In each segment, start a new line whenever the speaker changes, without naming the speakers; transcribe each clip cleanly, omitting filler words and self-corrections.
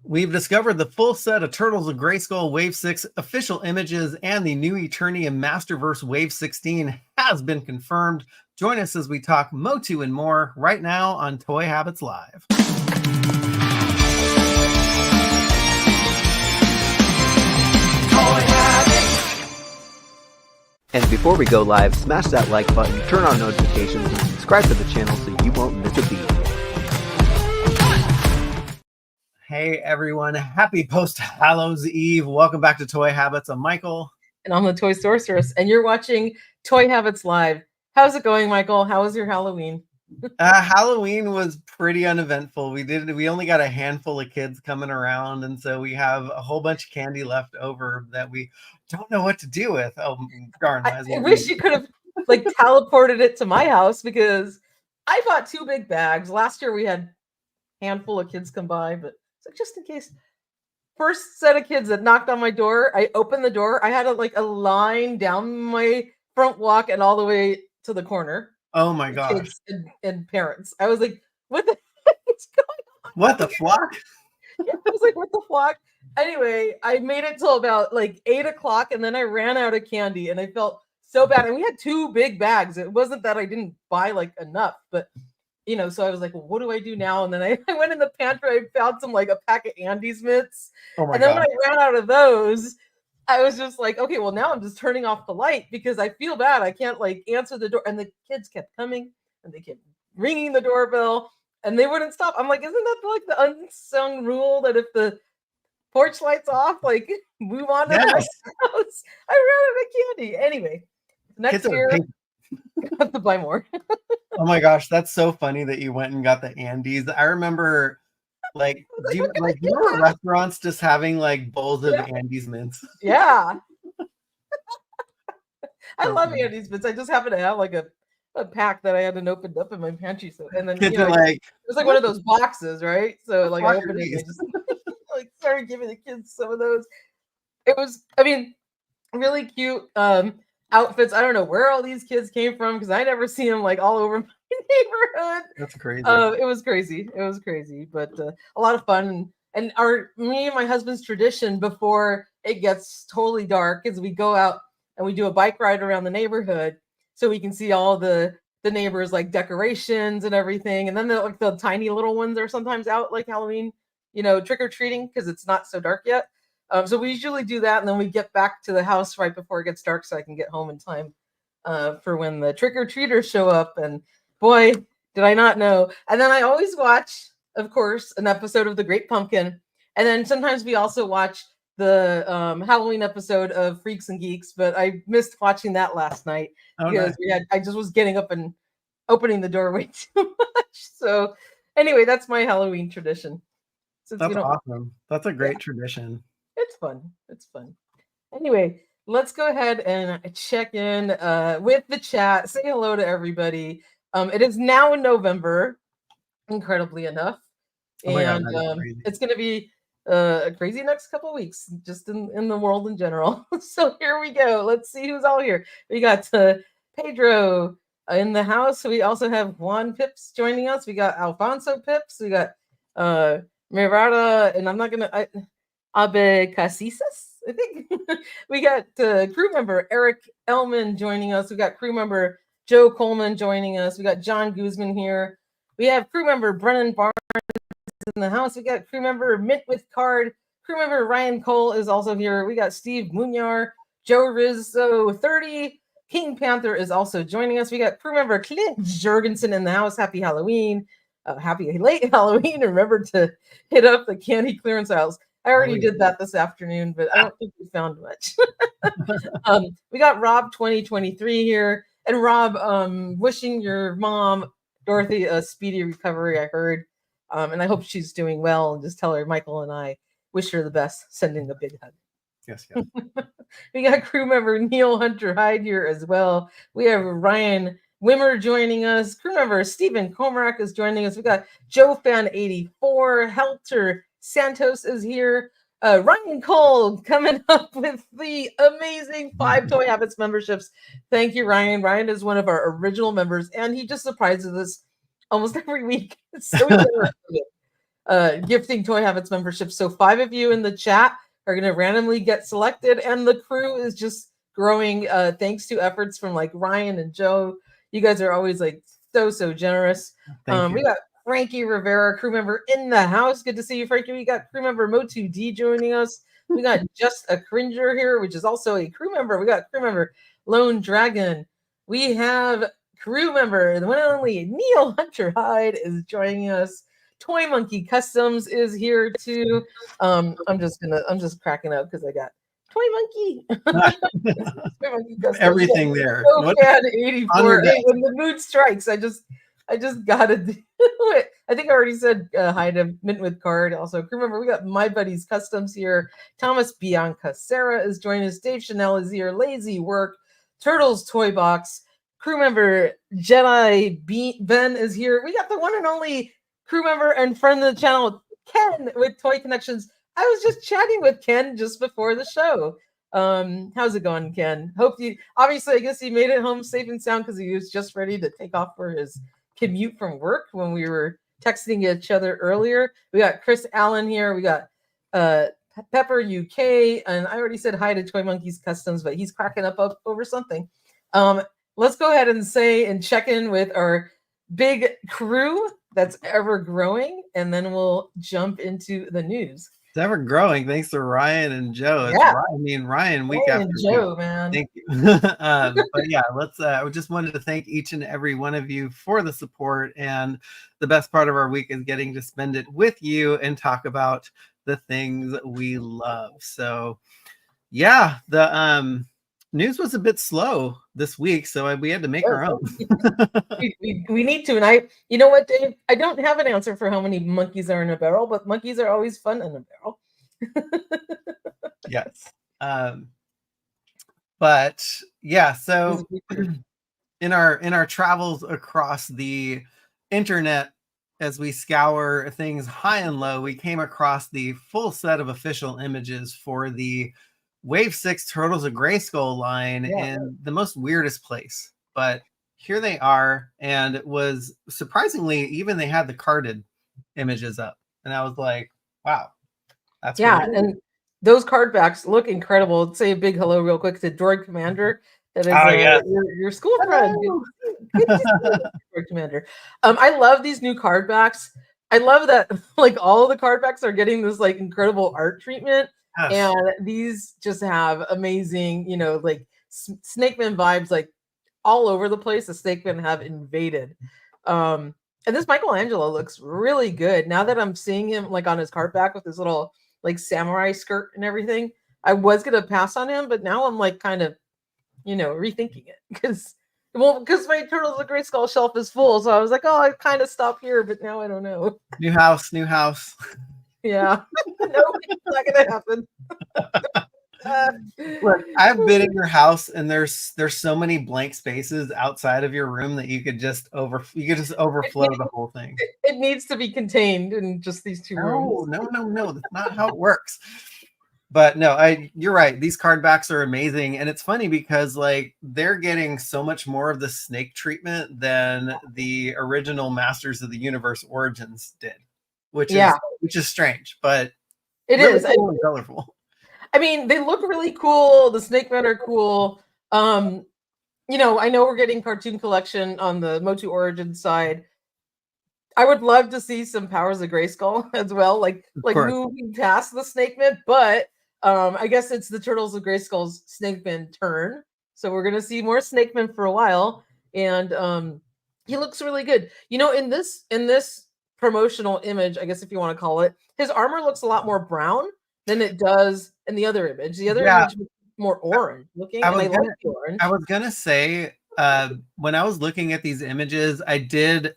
We've discovered the full set of Turtles of Grayskull Wave 6 official images, and the new Eternia Masterverse Wave 16 has been confirmed. Join us as we talk Motu and more right now on Toy Habits Live.
And before we go live, smash that like button, turn on notifications, and subscribe to the channel so you won't miss a beat.
Hey everyone, happy post-Hallows Eve. Welcome back to Toy Habits. I'm Michael.
And I'm the Toy Sorceress, and you're watching Toy Habits Live. How's it going, Michael? How was your Halloween?
Halloween was pretty uneventful. We only got a handful of kids coming around, and so we have a whole bunch of candy left over that we don't know what to do with. Oh darn!
I wish you could have teleported it to my house, because I bought 2 big bags. Last year we had a handful of kids come by, but just in case. First set of kids that knocked on my door, I opened the door. I had a line down my front walk and all the way to the corner.
Oh my gosh.
Kids and parents. I was like, what the heck is going on?
What the flock?
Yeah, I was like, what the flock? Anyway, I made it till about 8 o'clock, and then I ran out of candy, and I felt so bad. And we had 2 big bags. It wasn't that I didn't buy enough, but so I was like, well, what do I do now? And then I went in the pantry, I found some a pack of Andes mitts.
Oh my
and then
God.
When I ran out of those, I was just like, okay, well, now I'm just turning off the light because I feel bad. I can't answer the door. And the kids kept coming and they kept ringing the doorbell and they wouldn't stop. I'm like, isn't that the unsung rule that if the porch light's off, move on to the next house? I ran out of candy. Anyway, next year, I have to buy more.
Oh my gosh, that's so funny that you went and got the Andes. I remember do you remember restaurants just having bowls of Andes mints?
Yeah. I love Andes mints. I just happen to have a pack that I hadn't opened up in my pantry. So and then
kids are
it was one of those boxes, right? So I opened it and just started giving the kids some of those. It was, really cute outfits. I don't know where all these kids came from because I never see them all over my neighborhood.
That's crazy.
It was crazy, but a lot of fun. And me and my husband's tradition before it gets totally dark is we go out and we do a bike ride around the neighborhood so we can see all the neighbors decorations and everything. And then the tiny little ones are sometimes out Halloween, trick-or-treating because it's not so dark yet. So we usually do that, and then we get back to the house right before it gets dark so I can get home in time for when the trick-or-treaters show up. And boy, did I not know. And then I always watch, of course, an episode of The Great Pumpkin. And then sometimes we also watch the Halloween episode of Freaks and Geeks, but I missed watching that last night because I just was getting up and opening the door way too much. So anyway, that's my Halloween tradition.
That's awesome. That's a great tradition.
It's fun. Anyway, let's go ahead and check in with the chat. Say hello to everybody. It is now in November, incredibly enough. And it's going to be a crazy next couple of weeks, just in the world in general. So here we go. Let's see who's all here. We got Pedro in the house. We also have Juan Pips joining us. We got Alfonso Pips. We got Mirada, and I'm not going to... Abe Casisas, I think. We got crew member Eric Ellman joining us. We got crew member Joe Coleman joining us. We got John Guzman here. We have crew member Brennan Barnes in the house. We got crew member Mint with Card. Crew member Ryan Cole is also here. We got Steve Munyar, Joe Rizzo 30. King Panther is also joining us. We got crew member Clint Jurgensen in the house. Happy Halloween. Happy late Halloween. Remember to hit up the candy clearance aisles. I already did that this afternoon, but I don't think we found much. We got Rob 2023 here. And Rob, wishing your mom, Dorothy, a speedy recovery, I heard. And I hope she's doing well. And just tell her Michael and I wish her the best, sending a big hug.
Yes.
We got crew member Neil Hunter Hyde here as well. We have Ryan Wimmer joining us. Crew member Stephen Comarak is joining us. We got Joe Fan 84, Helter Santos is here. Ryan Cole coming up with the amazing 5 Toy Habits memberships. Thank you, Ryan. Ryan is one of our original members, and he just surprises us almost every week. It's so generous. gifting Toy Habits membership. So 5 of you in the chat are going to randomly get selected, and the crew is just growing thanks to efforts from like Ryan and Joe. You guys are always like so generous.
Thank you.
We got Frankie Rivera, crew member in the house. Good to see you, Frankie. We got crew member Mo2D joining us. We got Just a Cringer here, which is also a crew member. We got crew member Lone Dragon. We have crew member, the one and only Neil Hunter Hyde is joining us. Toy Monkey Customs is here too. I'm just cracking up because I got Toy Monkey. Toy Monkey Customs.
Everything there.
So bad 84. Hey, when the mood strikes, I just gotta do it. I think I already said hi to Mint with Card. Also, crew member, we got My Buddies Customs here. Thomas Bianca Sarah is joining us. Dave Chanel is here. Lazy Work. Turtles Toy Box. Crew member Jedi Ben is here. We got the one and only crew member and friend of the channel, Ken with Toy Connections. I was just chatting with Ken just before the show. How's it going, Ken? Hope you, obviously, I guess he made it home safe and sound because he was just ready to take off for his commute from work when we were texting each other earlier. We got Chris Allen here. We got Pepper UK, and I already said hi to Toy Monkeys Customs, but he's cracking up over something. Let's go ahead and say and check in with our big crew that's ever growing, and then we'll jump into the news.
It's ever growing thanks to Ryan and Joe.
Yeah.
Ryan week
Ryan
after
and Joe,
week.
man.
Thank you. But yeah, I just wanted to thank each and every one of you for the support, and the best part of our week is getting to spend it with you and talk about the things we love. So yeah, the news was a bit slow this week, so we had to make our own.
we need to, and you know what, Dave? I don't have an answer for how many monkeys are in a barrel, but monkeys are always fun in a barrel.
Yes. But yeah, so in our travels across the internet, as we scour things high and low, we came across the full set of official images for the Wave 6 Turtles of Grayskull line in the most weirdest place. But here they are, and it was surprisingly, even they had the carded images up. And I was like, wow, that's
really cool. And those card backs look incredible. Let's say a big hello real quick to Droid Commander. That is your school friend. Good to see you, Droid Commander. I love these new card backs. I love that like all of the card backs are getting this like incredible art treatment. Yes. And these just have amazing, you know, like Snakeman vibes, like all over the place. The Snakemen have invaded. And this Michelangelo looks really good. Now that I'm seeing him like on his card back with his little like samurai skirt and everything, I was gonna pass on him, but now I'm like kind of, you know, rethinking it because my Turtles of Grayskull shelf is full. So I was like, oh, I kind of stop here, but now I don't know.
New house.
Yeah, no, it's not gonna happen.
Look, I've been in your house, and there's so many blank spaces outside of your room that you could just overflow the whole thing.
It needs to be contained in just these two rooms.
No, that's not how it works. But no, you're right. These card backs are amazing, and it's funny because like they're getting so much more of the snake treatment than the original Masters of the Universe Origins did. Which is strange, but
it
really
is
cool and colorful.
I mean, they look really cool. The Snakemen are cool. You know, I know we're getting cartoon collection on the Motu Origin side. I would love to see some Powers of Grayskull as well, like moving past the Snakemen. But I guess it's the Turtles of Grayskull's Snakemen turn, so we're gonna see more Snakemen for a while. And he looks really good. You know, in this promotional image, I guess if you want to call it, his armor looks a lot more brown than it does in the other image. The other image was more orange looking. I
was gonna say when I was looking at these images, I didn't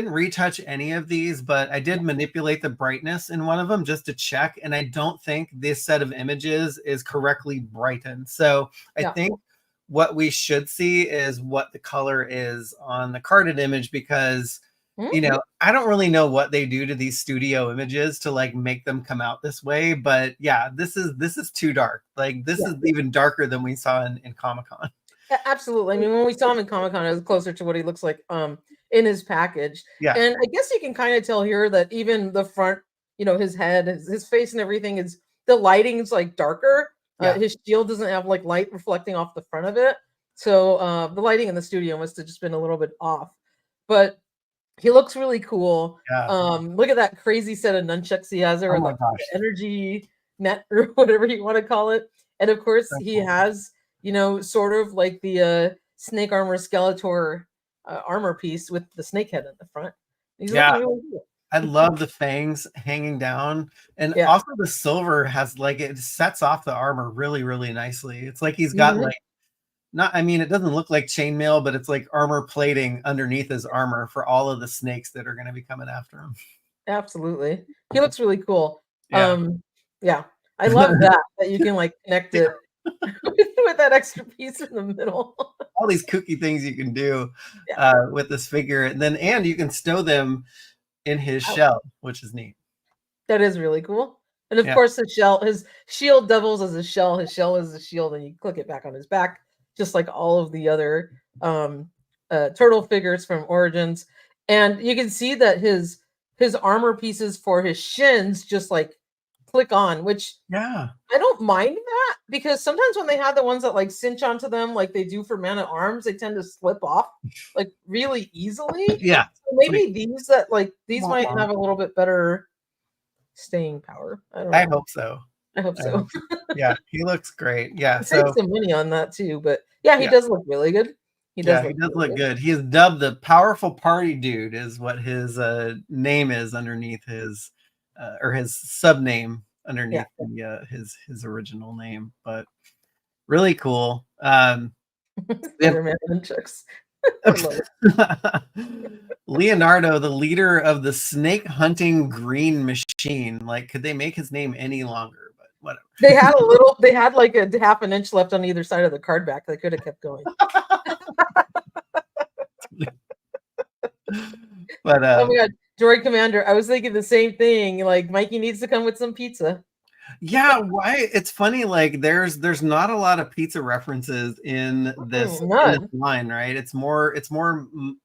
retouch any of these, but I did manipulate the brightness in one of them just to check, and I don't think this set of images is correctly brightened. So I think what we should see is what the color is on the carded image, because you know, I don't really know what they do to these studio images to like make them come out this way, but yeah, this is too dark. Like this is even darker than we saw in Comic-Con.
Absolutely. I mean, when we saw him in Comic-Con, it was closer to what he looks like in his package.
Yeah.
And I guess you can kind of tell here that even the front, his head, his face and everything is, the lighting's like darker.
Yeah.
His shield doesn't have like light reflecting off the front of it. So the lighting in the studio must have just been a little bit off. But he looks really cool.
Yeah.
Look at that crazy set of nunchucks he has there,
Oh my
the
gosh.
energy net or whatever you want to call it. And of course, he has, sort of like the snake armor Skeletor armor piece with the snake head in the front. He's looking really cool.
I love the fangs hanging down, and also the silver has like, it sets off the armor really, really nicely. It's like he's got like, it doesn't look like chainmail, but it's like armor plating underneath his armor for all of the snakes that are going to be coming after him.
Absolutely. He looks really cool.
Yeah.
I love that you can like connect it with that extra piece in the middle.
All these kooky things you can do with this figure, and you can stow them in his shell, which is neat.
That is really cool. And of course, his shield doubles as a shell. His shell is a shield, and you click it back on his back, just like all of the other turtle figures from Origins. And you can see that his armor pieces for his shins just like click on, which I don't mind that, because sometimes when they have the ones that like cinch onto them like they do for Man at Arms, they tend to slip off like really easily.
Yeah.
So maybe these might have a little bit better staying power.
I hope so.
I hope so.
Yeah, he looks great. Yeah,
save some money on that too, but he does look really good.
He does look good. He is dubbed the Powerful Party Dude, is what his name is underneath his or his sub name underneath his original name. But really cool. Leonardo, the leader of the snake hunting green machine. Like, could they make his name any longer? But whatever.
They had like a half an inch left on either side of the card back. They could have kept going.
But
oh my god, Droid Commander, I was thinking the same thing. Like, Mikey needs to come with some pizza.
Yeah, why? It's funny. Like, there's not a lot of pizza references in this line, right? It's more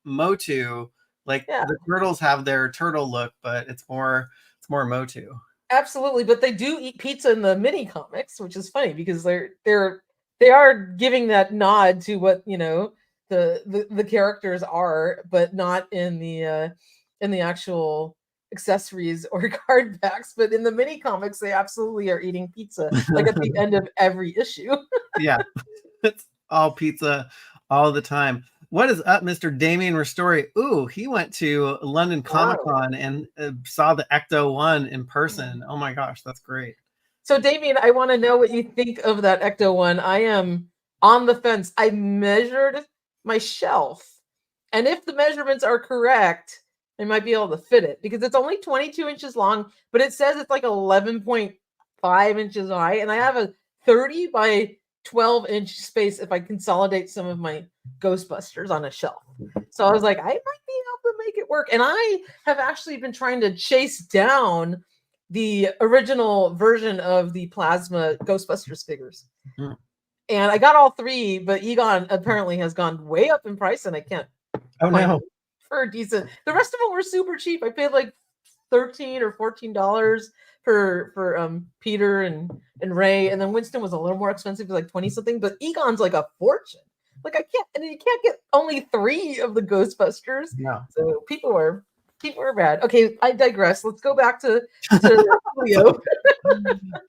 Motu. Like the turtles have their turtle look, but it's more Motu.
Absolutely, but they do eat pizza in the mini comics, which is funny because they are giving that nod to what the characters are, but not in the actual accessories or card backs. But in the mini comics, they absolutely are eating pizza, like at the end of every issue.
Yeah, it's all pizza all the time. What is up, Mr. Damien Ristori? Ooh, he went to London Comic Con and saw the Ecto 1 in person. Oh my gosh, that's great.
So Damien, I want to know what you think of that Ecto 1. I am on the fence. I measured my shelf, and if the measurements are correct, I might be able to fit it, because it's only 22 inches long, but it says it's like 11.5 inches high, and I have a 30 by 12 inch space if I consolidate some of my Ghostbusters on a shelf. So I was like, I might be able to make it work. And I have actually been trying to chase down the original version of the plasma Ghostbusters figures. And I got all three, but Egon apparently has gone way up in price, and I can't find for a decent. The rest of them were super cheap. I paid like $13 or $14 for Peter and Ray, and then Winston was a little more expensive, like 20 something. But Egon's like a fortune. Like, I can't, and you can't get only 3 of the Ghostbusters.
No.
So people are bad. Okay, I digress. Let's go back to Leo.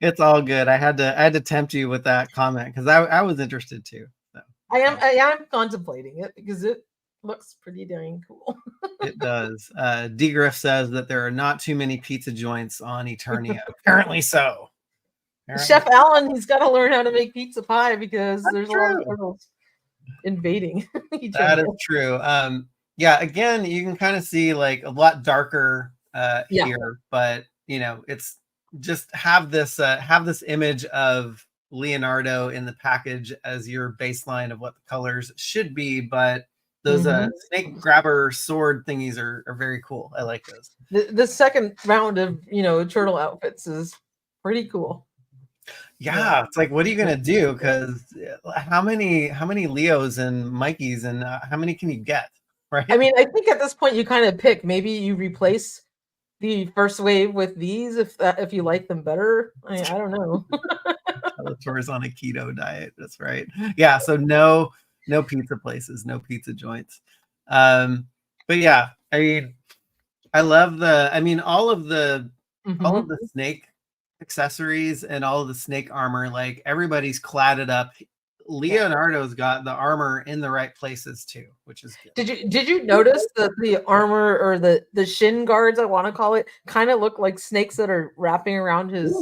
It's all good. I had to tempt you with that comment because I was interested too. So.
I am contemplating it because it looks pretty dang cool.
It does. D-Griff says that there are not too many pizza joints on Eternia. Apparently so.
Chef Allen, he's got to learn how to make pizza pie because there's a lot of turtles invading.
That is true. Yeah, again, you can kind of see like a lot darker here, but it's just have this image of Leonardo in the package as your baseline of what the colors should be, but those snake grabber sword thingies are very cool. I like those.
The second round of turtle outfits is pretty cool.
Yeah, it's like, what are you gonna do? Because how many Leos and Mikeys and how many can you get? right?
I mean, I think at this point you kind of pick. Maybe you replace the first wave with these if you like them better. I don't know.
Bellator's on a keto diet. That's right. Yeah. So no pizza places, no pizza joints. But yeah, I mean, I love all of the snake accessories and all of the snake armor. Like everybody's cladded up. Leonardo's got the armor in the right places too, which is good.
Did you notice that the armor or the shin guards, I want to call it, kind of look like snakes that are wrapping around his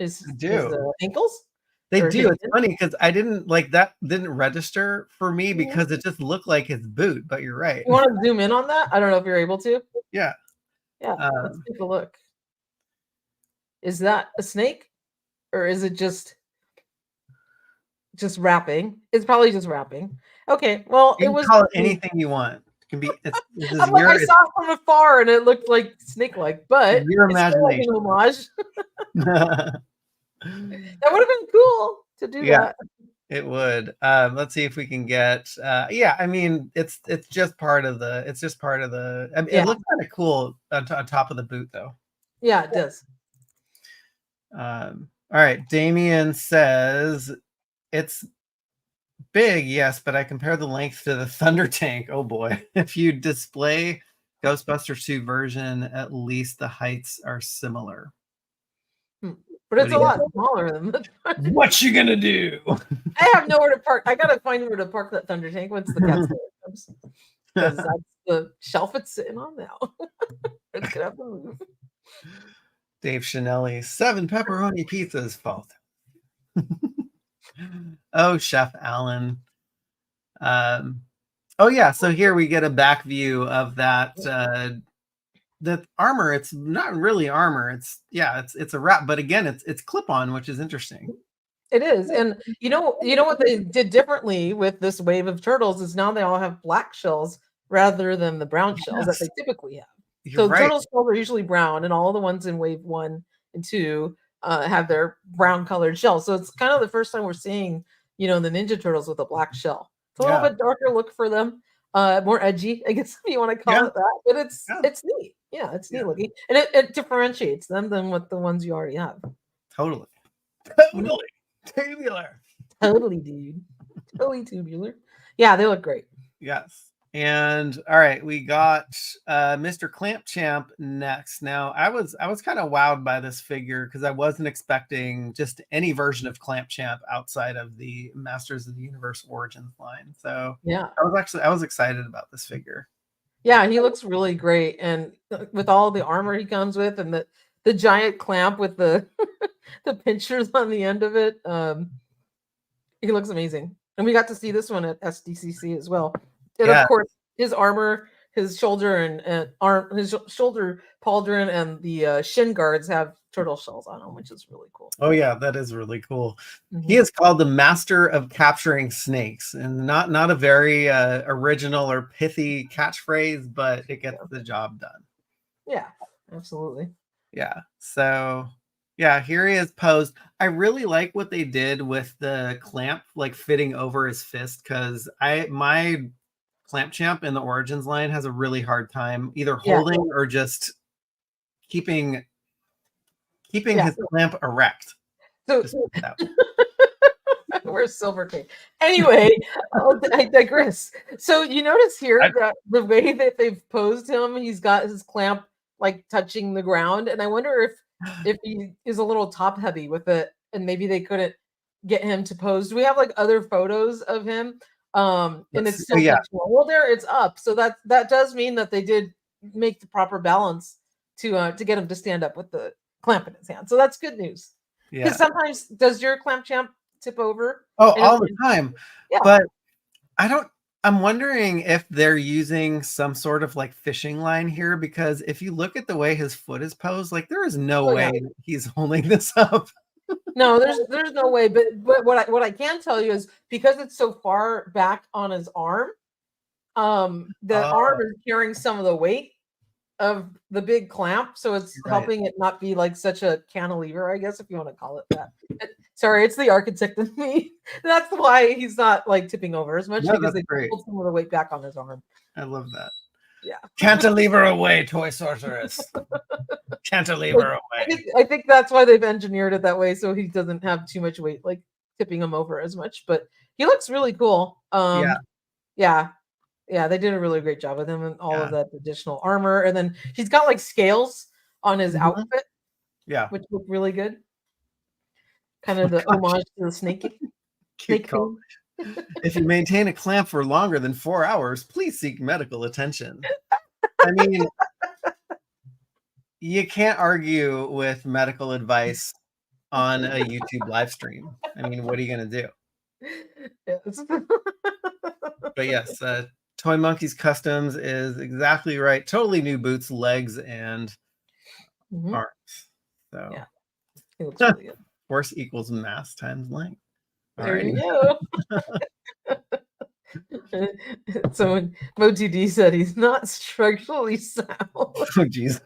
ankles?
They do. It's funny because I didn't didn't register for me because it just looked like his boot, but you're right.
You want to zoom in on that? I don't know if you're able to.
Yeah.
Yeah. Let's take a look. Is that a snake? Or is it just wrapping? It's probably just wrapping. Okay. Well,
you can call it anything you want. It can be I
saw it from afar and it looked like snake-like, but
your imagination.
It's like an homage. That would have been cool to do that.
It would. Let's see if we can get I mean it's just part of the it looks kind of cool on top of the boot though.
Yeah, it does.
All right, Damien says it's big, yes, but I compare the length to the Thunder Tank. Oh boy. If you display Ghostbusters 2 version, at least the heights are similar.
But it's a lot smaller than the Thunder.
What you gonna do?
I have nowhere to park. I gotta find where to park that Thunder Tank once the cat comes. Because that's the shelf it's sitting on now. It's gonna have to move.
Dave Chanelli, 7 pepperoni pizzas fault. Oh, Chef Alan. Oh yeah, so here we get a back view of that the armor. It's not really armor. It's a wrap, but again, it's clip-on, which is interesting.
It is. And you know what they did differently with this wave of turtles is now they all have black shells rather than the brown shells that they typically have. So turtle shells are usually brown, and all the ones in wave 1 and 2 have their brown colored shells. So it's kind of the first time we're seeing, the Ninja Turtles with a black shell. It's a little bit darker look for them, more edgy, I guess if you want to call it that. But it's neat. Yeah, it's neat looking, and it differentiates them than what the ones you already have.
Totally tubular.
Totally, dude. Totally tubular. Yeah, they look great.
Yes. And all right, we got Mr. Clamp Champ next. Now, I was kind of wowed by this figure because I wasn't expecting just any version of Clamp Champ outside of the Masters of the Universe Origins line. So
yeah,
I was excited about this figure.
Yeah, he looks really great, and with all the armor he comes with, and the giant clamp with the the pinchers on the end of it, he looks amazing. And we got to see this one at SDCC as well. And of course, his armor, his shoulder and arm, his shoulder pauldron, and the shin guards have turtle shells on them, which is really cool.
Oh yeah, that is really cool. He is called the Master of Capturing Snakes, and not a very original or pithy catchphrase, but it gets the job done.
Yeah, absolutely.
Yeah. So yeah, here he is posed. I really like what they did with the clamp fitting over his fist, because my Clamp Champ in the Origins line has a really hard time either holding or just keeping his clamp erect.
So where's Silver King? Anyway, I digress. So you notice here that the way that they've posed him, he's got his clamp touching the ground, and I wonder if he is a little top heavy with it, and maybe they couldn't get him to pose. Do we have other photos of him? And it's still well, there it's up, so that does mean that they did make the proper balance to get him to stand up with the clamp in his hand. So that's good news. Because sometimes does your Clamp Champ tip over?
Oh, all the time. Yeah. But I'm wondering if they're using some sort of fishing line here, because if you look at the way his foot is posed, there is no way he's holding this up.
No, there's no way. But what I can tell you is, because it's so far back on his arm, the arm is carrying some of the weight. of the big clamp, so it's
Right.
helping it not be like such a cantilever, I guess, if you want to call it that. Sorry, it's the architect in me. That's why he's not like tipping over as much,
No,
because
that's
they
great.
pulled some of the weight back on his arm.
I love that.
Yeah.
Cantilever away, toy sorceress. Cantilever away.
I think that's why they've engineered it that way, so he doesn't have too much weight, like tipping him over as much. But he looks really cool.
Yeah.
Yeah, they did a really great job with him and all of
Yeah.
that additional armor. And then he's got like scales on his
Mhm.
outfit,
Yeah.
which look really good. Kind of the homage to the snake.
Cute call. If you maintain a clamp for longer than 4 hours, please seek medical attention. I mean, you can't argue with medical advice on a YouTube live stream. I mean, what are you going to do?
Yes.
But yes, Toy Monkeys Customs is exactly right. Totally new boots, legs, and arms. So
yeah, he looks really good.
Force equals mass times length.
There you go. Someone MoTD said he's not structurally sound.
Oh, geez.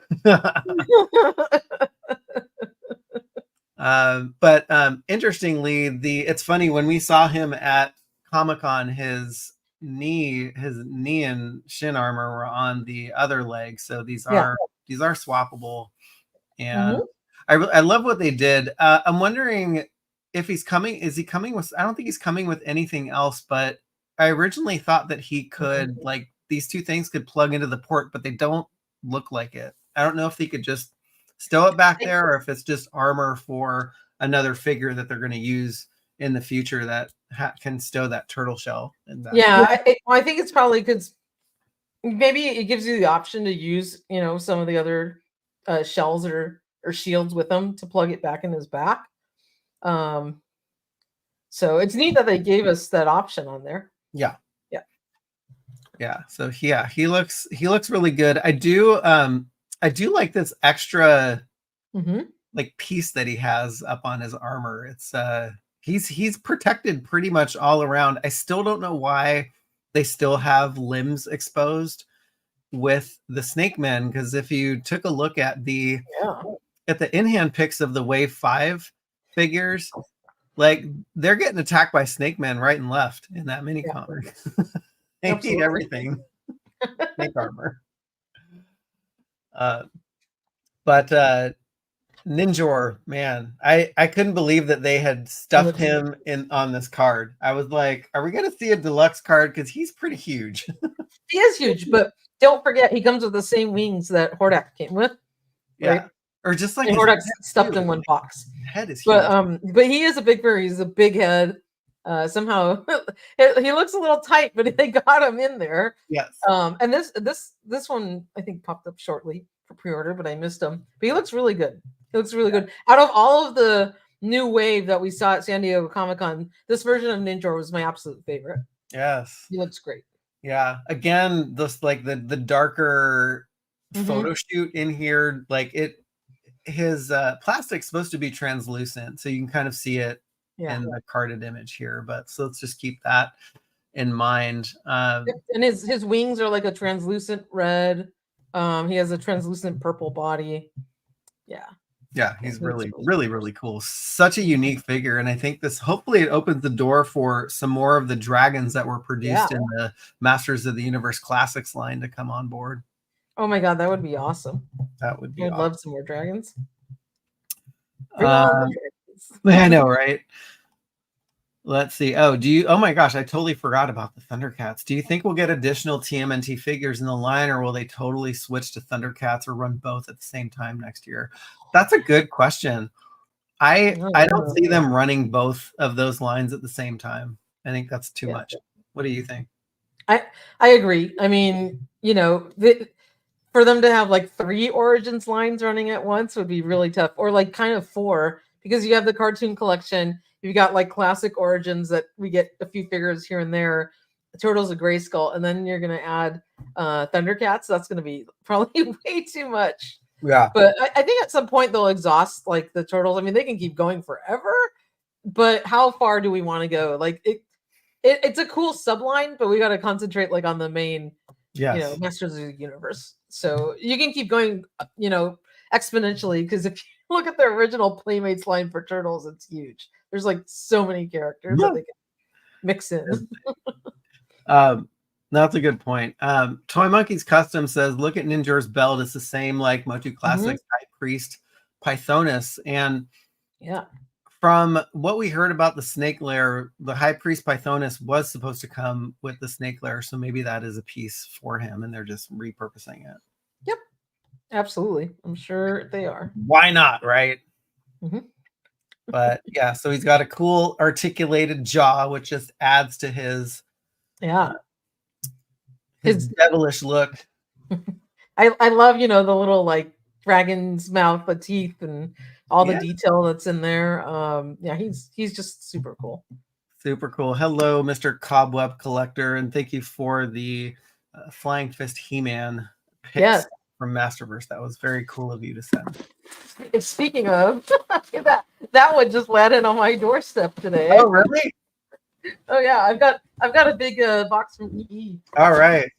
But interestingly, it's funny when we saw him at Comic-Con, his knee and shin armor were on the other leg, so these are swappable, and I love what they did. I'm wondering if he's coming. Is he coming with? I don't think he's coming with anything else, but I originally thought that he could, like, these two things could plug into the port, but they don't look like it. I don't know if he could just stow it back there, or if it's just armor for another figure that they're going to use in the future that can stow that turtle shell.
Yeah, I think it's probably because maybe it gives you the option to use, some of the other shells or shields with them to plug it back in his back. So it's neat that they gave us that option on there.
Yeah. So he looks really good. I do like this extra like piece that he has up on his armor. It's he's protected pretty much all around. I still don't know why they still have limbs exposed with the Snake Men, because if you took a look at the in-hand pics of the Wave 5 figures, like, they're getting attacked by Snake Men right and left in that mini comic. They need everything. Snake armor. But Ninjor, man, I couldn't believe that they had stuffed him on this card. I was like, are we going to see a deluxe card? Because he's pretty huge.
He is huge, but don't forget he comes with the same wings that Hordak came with.
Right? Or just like
Hordak's stuffed in one box.
Head is huge.
But he is a big figure. He's a big head. Somehow he looks a little tight, but they got him in there.
Yes.
And this one I think popped up shortly for pre-order, but I missed him. But he looks really good. He looks really good. Out of all of the new wave that we saw at San Diego Comic-Con, this version of Ninjor was my absolute favorite.
Yes.
He looks great.
Yeah. Again, this, like, the darker photo shoot in here, like, his plastic's supposed to be translucent, so you can kind of see it in the carded image here. But so let's just keep that in mind.
And his wings are like a translucent red. He has a translucent purple body.
Yeah, he's really cool. Such a unique figure, and I think hopefully it opens the door for some more of the dragons that were produced in the Masters of the Universe Classics line to come on board.
Oh my god, that would be awesome.
That would be
I'd love some more dragons.
I know, right? Let's see. Oh my gosh, I totally forgot about the Thundercats. Do you think we'll get additional TMNT figures in the line, or will they totally switch to Thundercats or run both at the same time next year? That's a good question. I don't see them running both of those lines at the same time. I think that's too much. What do you think?
I agree. I mean, for them to have like 3 Origins lines running at once would be really tough, or like kind of 4, because you have the cartoon collection. You've got like classic Origins that we get a few figures here and there, Turtles of Grayskull, and then you're going to add Thundercats. That's going to be probably way too much.
Yeah.
But I think at some point they'll exhaust like the Turtles. I mean, they can keep going forever, but how far do we want to go? Like it's a cool subline, but we got to concentrate like on the main, Masters of the Universe So you can keep going, exponentially, because if you look at the original Playmates line for Turtles, it's huge. There's like so many characters that they can mix in.
That's a good point. Toy Monkeys Custom says, look at Ninjor's belt. It's the same like Motu Classics High Priest Pythonus. And
yeah,
from what we heard about the snake lair, the High Priest Pythonus was supposed to come with the snake lair. So maybe that is a piece for him and they're just repurposing it.
Yep, absolutely. I'm sure they are.
Why not, right?
Mm-hmm.
But yeah, so he's got a cool articulated jaw, which just adds to his his devilish look.
I love, the little like dragon's mouth, the teeth, and all the detail that's in there. Yeah, he's just super cool.
Super cool. Hello, Mr. Cobweb Collector, and thank you for the Flying Fist He-Man picks from Masterverse. That was very cool of you to send.
Speaking of, that one just landed on my doorstep today.
Oh, really?
Oh yeah, I've got a big box from EE.
All right.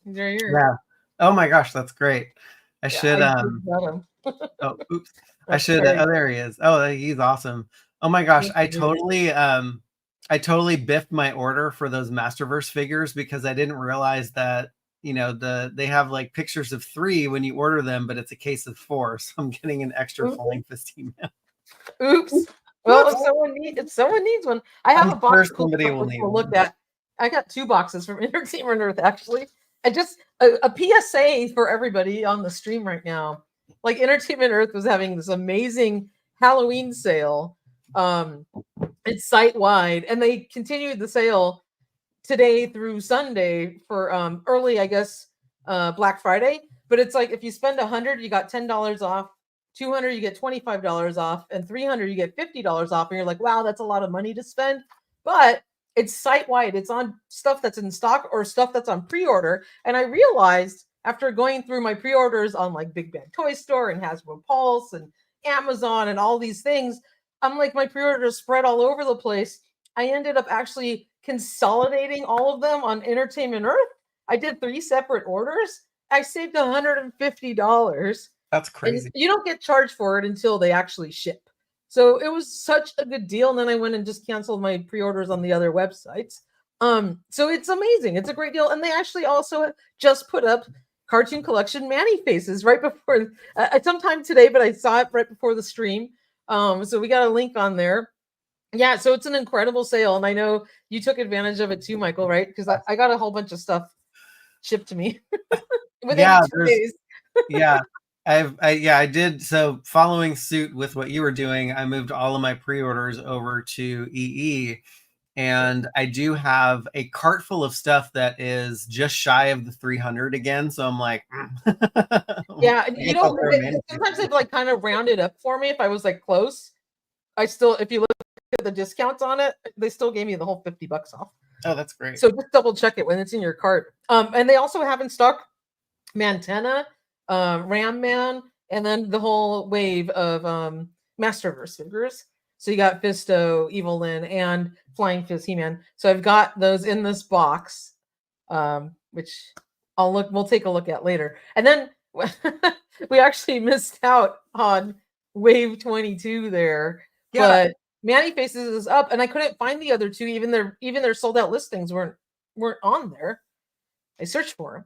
He's right here.
Yeah. Oh my gosh, that's great. I should oh, oops. I should there he is. Oh, he's awesome. Oh my gosh, I totally biffed my order for those Masterverse figures because I didn't realize that they have like pictures of 3 when you order them, but it's a case of 4, so I'm getting an extra Flying Fist He-Man.
Oops. Well, if someone needs one, I have a box.
Somebody will need
look at. I got 2 boxes from Entertainment Earth actually, and just a PSA for everybody on the stream right now. Like Entertainment Earth was having this amazing Halloween sale. It's site wide, and they continued the sale today through Sunday for early, I guess, Black Friday. But it's like if you spend $100, you got $10 off. 200, you get $25 off, and 300, you get $50 off. And you're like, wow, that's a lot of money to spend. But it's site wide. It's on stuff that's in stock or stuff that's on pre-order. And I realized after going through my pre-orders on like Big Bad Toy Store and Hasbro Pulse and Amazon and all these things, I'm like, my pre-orders spread all over the place. I ended up actually consolidating all of them on Entertainment Earth. I did 3 separate orders. I saved $150.
That's crazy.
And you don't get charged for it until they actually ship. So it was such a good deal. And then I went and just canceled my pre-orders on the other websites. So it's amazing. It's a great deal. And they actually also just put up Cartoon Collection Manny Faces right before sometime today, but I saw it right before the stream. So we got a link on there. Yeah, so it's an incredible sale. And I know you took advantage of it too, Michael, right? Because I got a whole bunch of stuff shipped to me within 2 days.
Yeah. I did. So following suit with what you were doing, I moved all of my pre-orders over to EE, and I do have a cart full of stuff that is just shy of the 300 again. So I'm like,
yeah, sometimes they've like kind of rounded up for me. If I was like close, if you look at the discounts on it, they still gave me the whole $50 off.
Oh, that's great.
So just double check it when it's in your cart. And they also have in stock Mantenna, Ram Man, and then the whole wave of Masterverse figures. So you got Fisto, Evil Lyn, and Flying Fist He-Man. So I've got those in this box, which we'll take a look at later. And then we actually missed out on Wave 22 there. Yeah. But Manny Faces is up, and I couldn't find the other 2. Even their sold out listings weren't on there. I searched for them.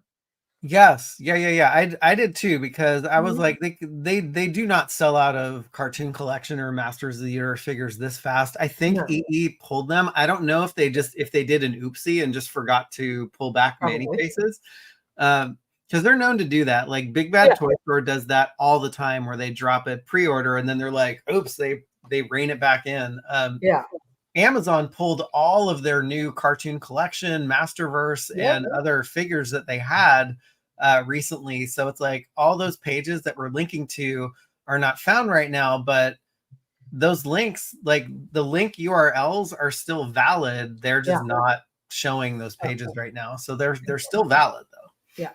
Yes. Yeah. I did too, because I was like, they do not sell out of Cartoon Collection or Masters of the Universe figures this fast. I think EE pulled them. I don't know if they did an oopsie and just forgot to pull back Manny Faces. Because they're known to do that. Like Big Bad Toy Store does that all the time, where they drop a pre-order and then they're like, oops, they rein it back in. Amazon pulled all of their new Cartoon Collection, Masterverse, and other figures that they had recently. So it's like all those pages that we're linking to are not found right now, but those links, like the link URLs, are still valid. They're just not showing those pages right now. So they're still valid though. Yeah.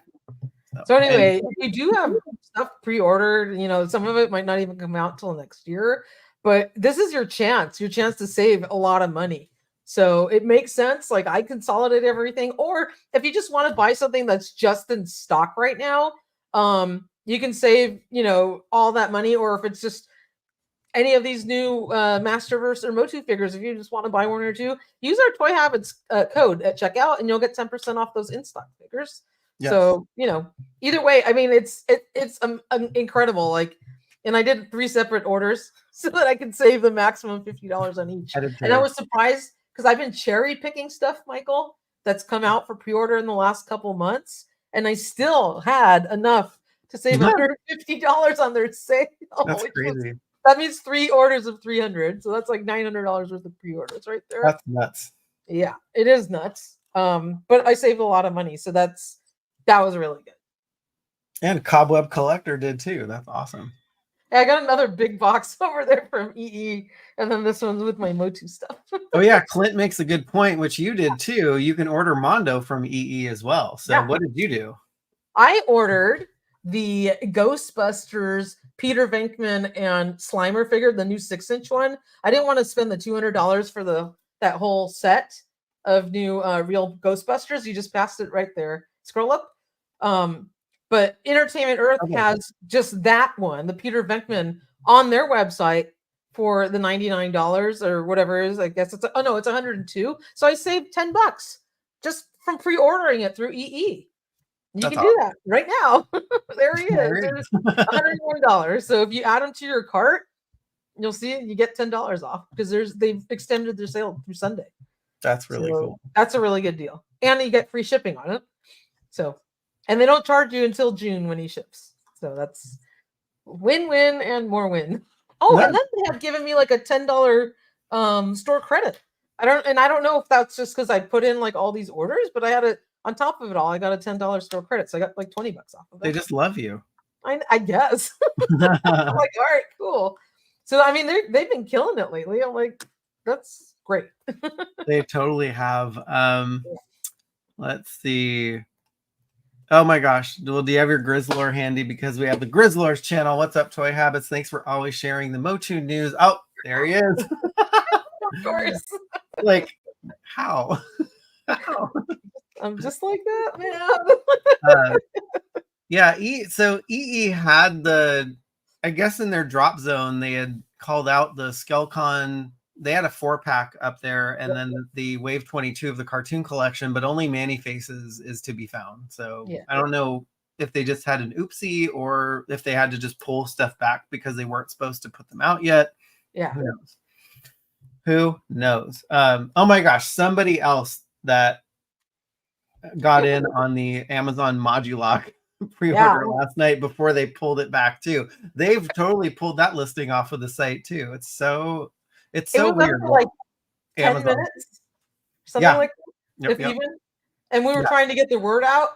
So anyway, if you do have stuff pre-ordered, some of it might not even come out till next year. But this is your chance to save a lot of money. So it makes sense. Like I consolidate everything. Or if you just want to buy something that's just in stock right now, You can save, all that money, or if it's just any of these new Masterverse or Motu figures, if you just want to buy one or two, use our Toy Habits code at checkout, and you'll get 10% off those in-stock figures.
Yes.
So, either way, I mean, it's incredible. Like, and I did 3 separate orders so that I could save the maximum $50 on each. And I was surprised because I've been cherry picking stuff, Michael, that's come out for pre-order in the last couple months, and I still had enough to save $150 on their sale.
That's crazy.
That means 3 orders of $300, so that's like $900 worth of pre-orders right there.
That's nuts.
Yeah, it is nuts. But I saved a lot of money, so that was really good.
And Cobweb Collector did too. That's awesome.
Yeah, I got another big box over there from EE, and then this one's with my Motu stuff.
Oh yeah, Clint makes a good point, which you did too. You can order Mondo from EE as well. So what did you do? I
ordered the Ghostbusters Peter Venkman and Slimer figure, the new 6-inch one. I didn't want to spend the $200 for that whole set of new real Ghostbusters. You just passed it right there. Scroll up. But Entertainment Earth has just that one, the Peter Venkman, on their website for the $99 or whatever it is. I guess it's it's $102. So I saved $10 just from pre-ordering it through EE. You can do that right now. There he is. There's $101. So if you add them to your cart, you'll see it. You get $10 off because they've extended their sale through Sunday.
That's really cool.
That's a really good deal, and you get free shipping on it. So, and they don't charge you until June when he ships. So that's win-win and more win. Oh, and then they have given me like a $10 store credit. I don't know if that's just because I put in like all these orders, but I had it. On top of it all, I got a $10 store credit, so I got like $20 off of it.
They just love you.
I guess. I'm like, all right, cool. So I mean, they've been killing it lately. I'm like, that's great.
They totally have. Let's see. Oh my gosh. Well, do you have your Grizzlor handy? Because we have the Grizzlor's channel. What's up, Toy Habits? Thanks for always sharing the Motu news. Oh, there he is.
Of course.
Like, how? How?
I'm just like that, man.
So EE had I guess in their drop zone, they had called out the Skelcon. They had a 4-pack up there, and then the Wave 22 of the cartoon collection, but only Manny Faces is to be found. So I don't know if they just had an oopsie or if they had to just pull stuff back because they weren't supposed to put them out yet.
Yeah.
Who knows? Oh my gosh, somebody else that got in on the Amazon Modulock pre-order last night before they pulled it back too. They've totally pulled that listing off of the site too. It's so weird.
Like 10 minutes, something like that, if even. And we were trying to get the word out.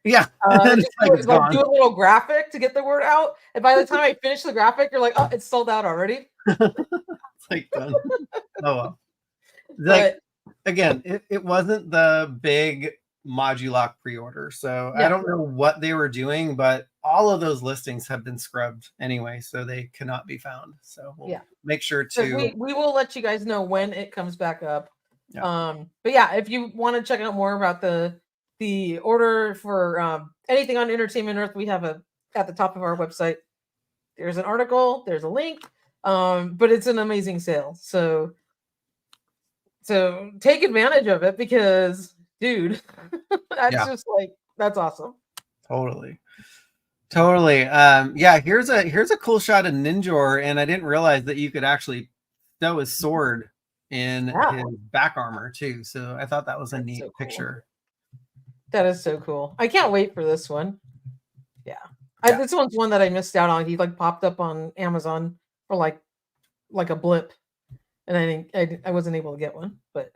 Yeah.
Just do a little graphic to get the word out. And by the time I finish the graphic, you're like, oh, it's sold out already.
It's like done. Oh well. Like, again, it wasn't the big Modulock pre-order, so I don't know what they were doing, but all of those listings have been scrubbed anyway, so they cannot be found. So we'll make sure to
we will let you guys know when it comes back up. But if you want to check out more about the order for anything on Entertainment Earth, we have at the top of our website, there's an article, there's a link, but it's an amazing sale, so take advantage of it because dude, that's awesome.
Totally. Here's a cool shot of Ninjor, and I didn't realize that you could actually stow his sword in his back armor too. So I thought that was a neat picture.
That is so cool. I can't wait for this one. This one's one that I missed out on. He like popped up on Amazon for like a blip, and I wasn't able to get one, but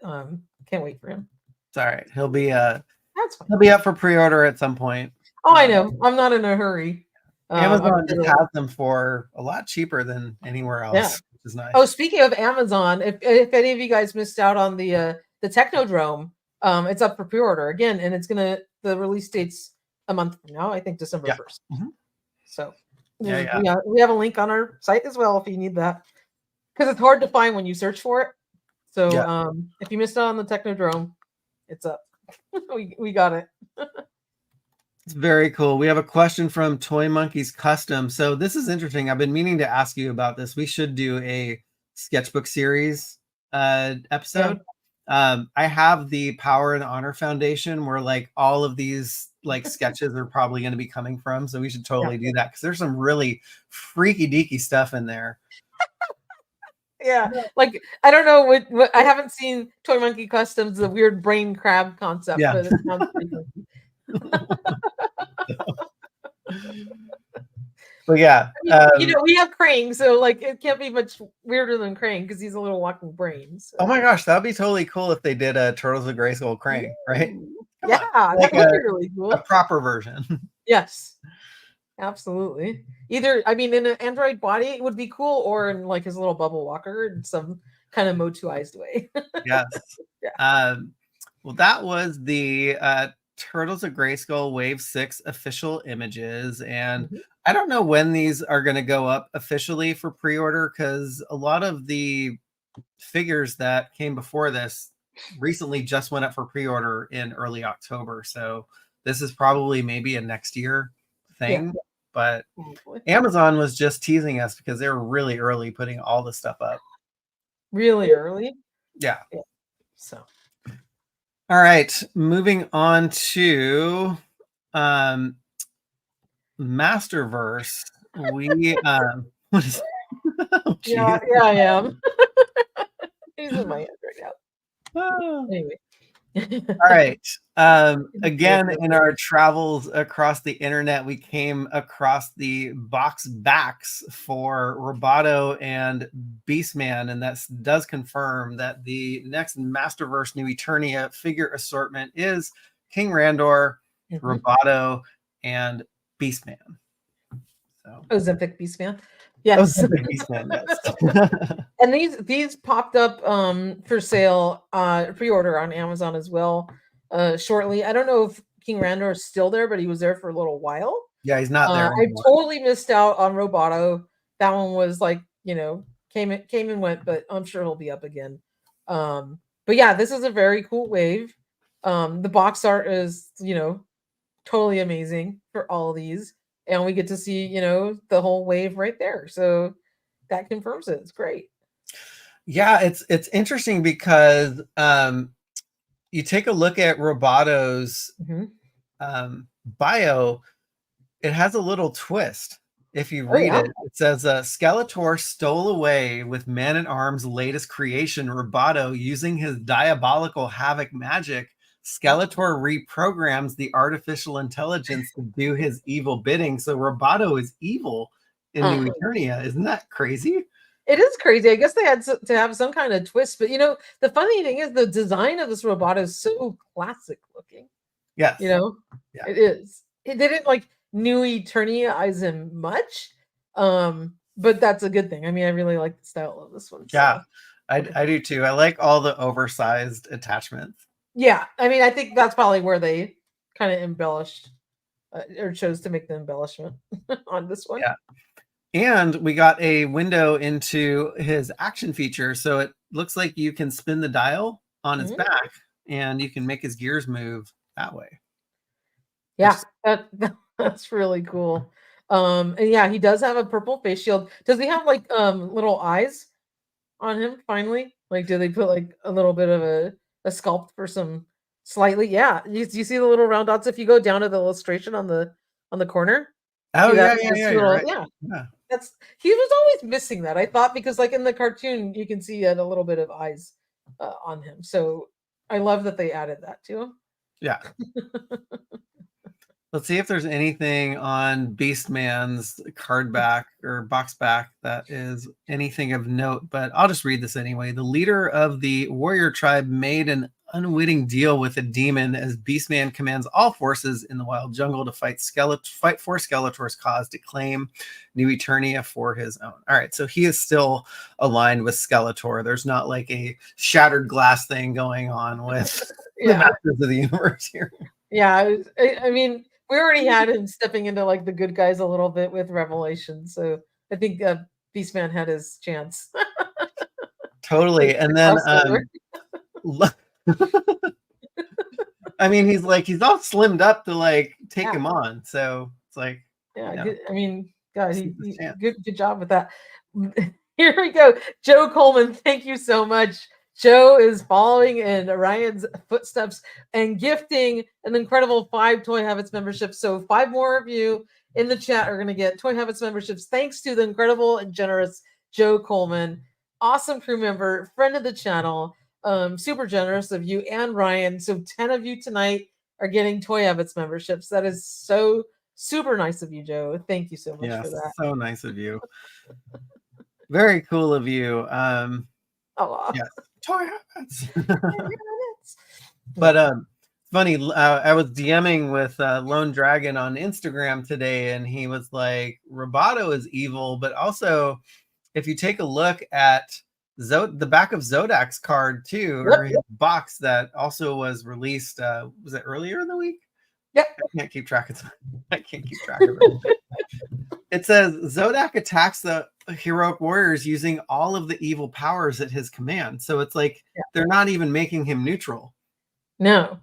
can't wait for him.
It's all right. He'll be
that's fine.
He'll be up for pre-order at some point.
Oh, I know. I'm not in a hurry.
Amazon just has them for a lot cheaper than anywhere else, which is nice.
Oh, speaking of Amazon, if any of you guys missed out on the Technodrome, it's up for pre-order again, and the release date's a month from now. I think December 1st. Mm-hmm. So we have a link on our site as well if you need that, because it's hard to find when you search for it. So if you missed out on the Technodrome, it's up. we got it.
It's very cool. We have a question from Toy Monkeys Custom. So this is interesting. I've been meaning to ask you about this. We should do a sketchbook series episode. I have the Power and Honor Foundation where like all of these like sketches are probably going to be coming from. So we should totally do that because there's some really freaky deaky stuff in there.
Yeah, like I don't know what I haven't seen Toy Monkey Customs, the weird brain crab concept,
Yeah.
but it sounds pretty funky.
But yeah,
I mean, we have Crane, so like it can't be much weirder than Crane because he's a little walking brain. So.
Oh my gosh, that would be totally cool if they did a Turtles of Grayskull Crane, right?
Yeah,
like
that would be really cool.
A proper version.
Yes, absolutely. Either, I mean, in an android body, it would be cool, or in like his little bubble walker in some kind of motuized way.
Yes.
Yeah.
Well, that was the Turtles of Grayskull Wave 6 official images. And I don't know when these are going to go up officially for pre-order because a lot of the figures that came before this recently just went up for pre-order in early October. So this is probably maybe a next year thing. Yeah. But Amazon was just teasing us because they were really early putting all the stuff up.
Really early?
Yeah.
So.
All right, moving on to Masterverse. We what is
oh, yeah, I am. He's in my head right now. Anyway.
All right. Again, in our travels across the internet, we came across the box backs for Roboto and Beastman, and that does confirm that the next Masterverse New Eternia figure assortment is King Randor, Roboto, and Beastman. So
Ozempic Beastman. Yes.
Ozempic Beastman, yes.
And these popped up for sale pre-order on Amazon as well shortly. I don't know if King Randor is still there, but he was there for a little while.
Yeah, he's not there.
I totally missed out on Roboto. That one was like, came and went, but I'm sure he'll be up again. But yeah, this is a very cool wave. The box art is, totally amazing for all of these. And we get to see, the whole wave right there. So that confirms it. It's great.
Yeah, it's interesting because you take a look at Roboto's bio, it has a little twist. If you read it, it says Skeletor stole away with Man-at-Arm's latest creation, Roboto, using his diabolical havoc magic. Skeletor reprograms the artificial intelligence to do his evil bidding. So Roboto is evil in New Eternia. Isn't that crazy?
It is crazy. I guess they had to have some kind of twist. But, the funny thing is the design of this Roboto is so classic looking.
Yes.
It is. It didn't like New Eternia-ize him much. But that's a good thing. I mean, I really like the style of this one.
Yeah, so. I do too. I like all the oversized attachments.
Yeah, I mean, I think that's probably where they kind of embellished or chose to make the embellishment on this one.
Yeah. And we got a window into his action feature. So it looks like you can spin the dial on his back and you can make his gears move that way.
Yeah, that's really cool. And yeah, he does have a purple face shield. Does he have like little eyes on him finally? Like, do they put like a little bit of a sculpt for some slightly? Yeah, you see the little round dots if you go down to the illustration on the corner.
Oh yeah,
right. Yeah. That's he was always missing that, I thought, because like in the cartoon you can see a little bit of eyes on him. So I love that they added that to him.
Yeah. Let's see if there's anything on Beastman's card back or box back that is anything of note, but I'll just read this anyway. The leader of the warrior tribe made an unwitting deal with a demon as Beastman commands all forces in the wild jungle to fight for Skeletor's cause to claim New Eternia for his own. All right, so he is still aligned with Skeletor. There's not like a shattered glass thing going on with the Masters of the Universe here.
Yeah, I mean, we already had him stepping into like the good guys a little bit with Revelation, so I think Beastman had his chance.
Totally, and then I mean, he's all slimmed up to like take him on. So it's like,
yeah. Good, I mean, God,
chance.
good job with that. Here we go. Joe Coleman, thank you so much. Joe is following in Orion's footsteps and gifting an incredible 5 Toy Habits memberships. So 5 more of you in the chat are going to get Toy Habits memberships thanks to the incredible and generous Joe Coleman, awesome crew member, friend of the channel, super generous of you and Ryan. So 10 of you tonight are getting Toy Habits memberships. That is so super nice of you, Joe. Thank you so much for that.
So nice of you. Very cool of you. Yes, Toy Habits. But funny, I was DMing with Lone Dragon on Instagram today, and he was like, Roboto is evil, but also if you take a look at the back of Zodak's card too, or his box that also was released, was it earlier in the week?
Yep.
I can't keep track of it. It says Zodak attacks the heroic warriors using all of the evil powers at his command. So it's like they're not even making him neutral.
No.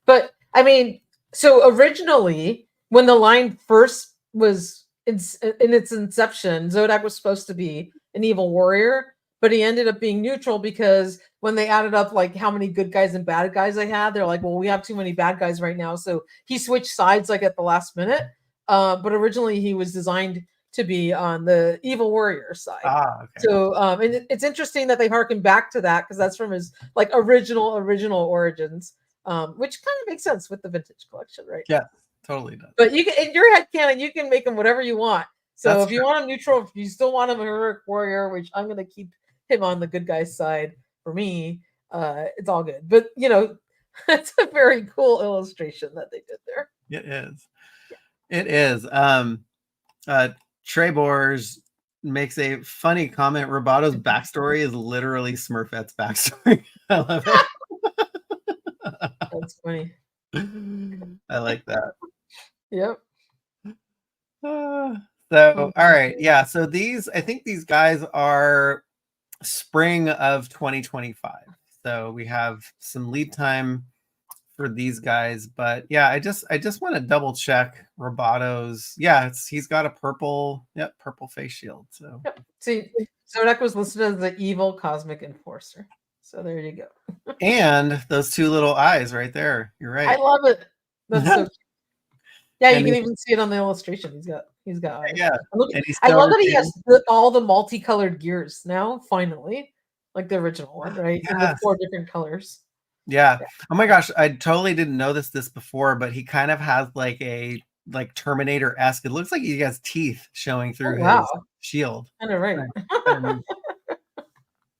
But I mean, so originally when the line first was in its inception, Zodak was supposed to be an evil warrior, but he ended up being neutral because when they added up like how many good guys and bad guys they had, they're like, well, we have too many bad guys right now. So he switched sides like at the last minute. But originally he was designed to be on the evil warrior side.
Okay.
So and it's interesting that they harken back to that because that's from his like original origins, which kind of makes sense with the vintage collection, right?
Yeah, totally does.
But you can, in your head canon, you can make him whatever you want. So that's if you want him neutral, if you still want him a heroic warrior, which I'm going to keep him on the good guy's side for me, it's all good. But you know, it's a very cool illustration that they did there.
It is. It is. Trebors makes a funny comment. Roboto's backstory is literally Smurfette's backstory. I love it.
That's funny.
I like that.
Yep.
So, all right. Yeah. So I think these guys are spring of 2025. So we have some lead time for these guys, but yeah, I just want to double check Roboto's. Yeah, he's got a purple face shield. So
see, Zodak was listed as the evil cosmic enforcer. So there you go.
And those 2 little eyes right there. You're right.
I love it. That's so cute. Yeah, you can even see it on the illustration. He's got eyes.
Yeah.
I love that he has all the multicolored gears now, finally. Like the original one, right?
Yes.
In the 4 different colors.
Yeah. Oh my gosh, I totally didn't notice this before, but he kind of has like a Terminator-esque. It looks like he has teeth showing through his shield.
I know, right?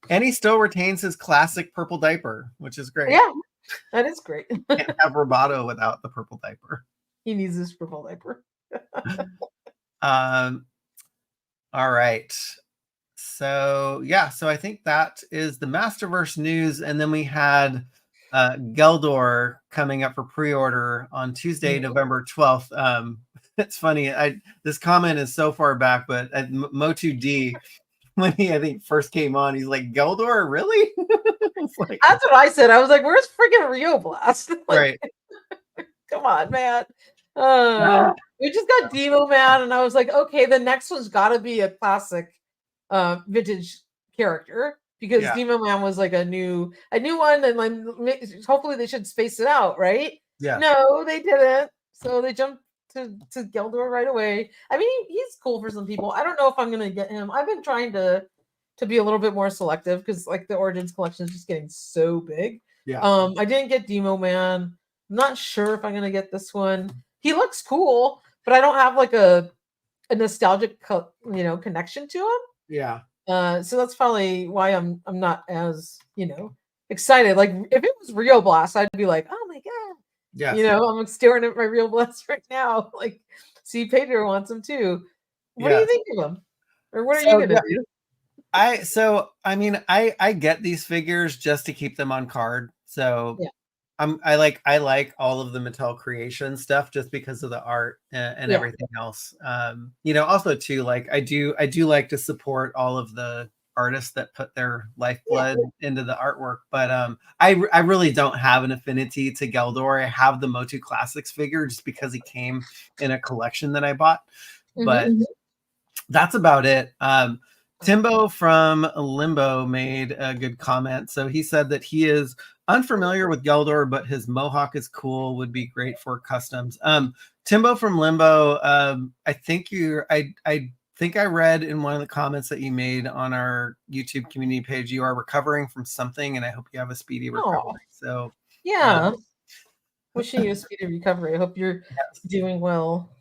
And he still retains his classic purple diaper, which is great.
Yeah, that is great.
Can't have Roboto without the purple diaper.
He needs this purple diaper.
All right. So yeah, so I think that is the Masterverse news, and then we had Geldor coming up for pre-order on Tuesday, November 12th. It's funny. This comment is so far back, but at Mo2D, when he I think first came on, he's like, Geldor, really?
Like, that's what I said. I was like, where's freaking Rio Blast? Like,
right.
Come on, man. We just got Demo Man, and I was like, okay, the next one's got to be a classic vintage character because Demo Man was like a new one, and like hopefully they should space it out, right?
Yeah.
No, they didn't. So they jumped to Geldor right away. I mean, he's cool for some people. I don't know if I'm gonna get him. I've been trying to be a little bit more selective because like the Origins collection is just getting so big.
Yeah.
I didn't get Demo Man. I'm not sure if I'm gonna get this one. He looks cool, but I don't have like a nostalgic connection to him.
Yeah.
So that's probably why I'm not as excited. Like if it was Rio Blast, I'd be like, oh my god. Yeah. I'm staring at my Rio Blast right now. Like, see, Pedro wants him too. What do you think of him? Or what are you gonna do?
I get these figures just to keep them on card. So I like all of the Mattel Creation stuff just because of the art and everything else. Also too, like I do like to support all of the artists that put their lifeblood into the artwork. But I really don't have an affinity to Geldor. I have the Motu Classics figure just because he came in a collection that I bought. But that's about it. Timbo from Limbo made a good comment. So he said that he is unfamiliar with Geldor, but his mohawk is cool, would be great for customs. Timbo from Limbo, I think I read in one of the comments that you made on our YouTube community page, you are recovering from something, and I hope you have a speedy recovery. So
yeah, wishing you a speedy recovery. I hope you're doing well.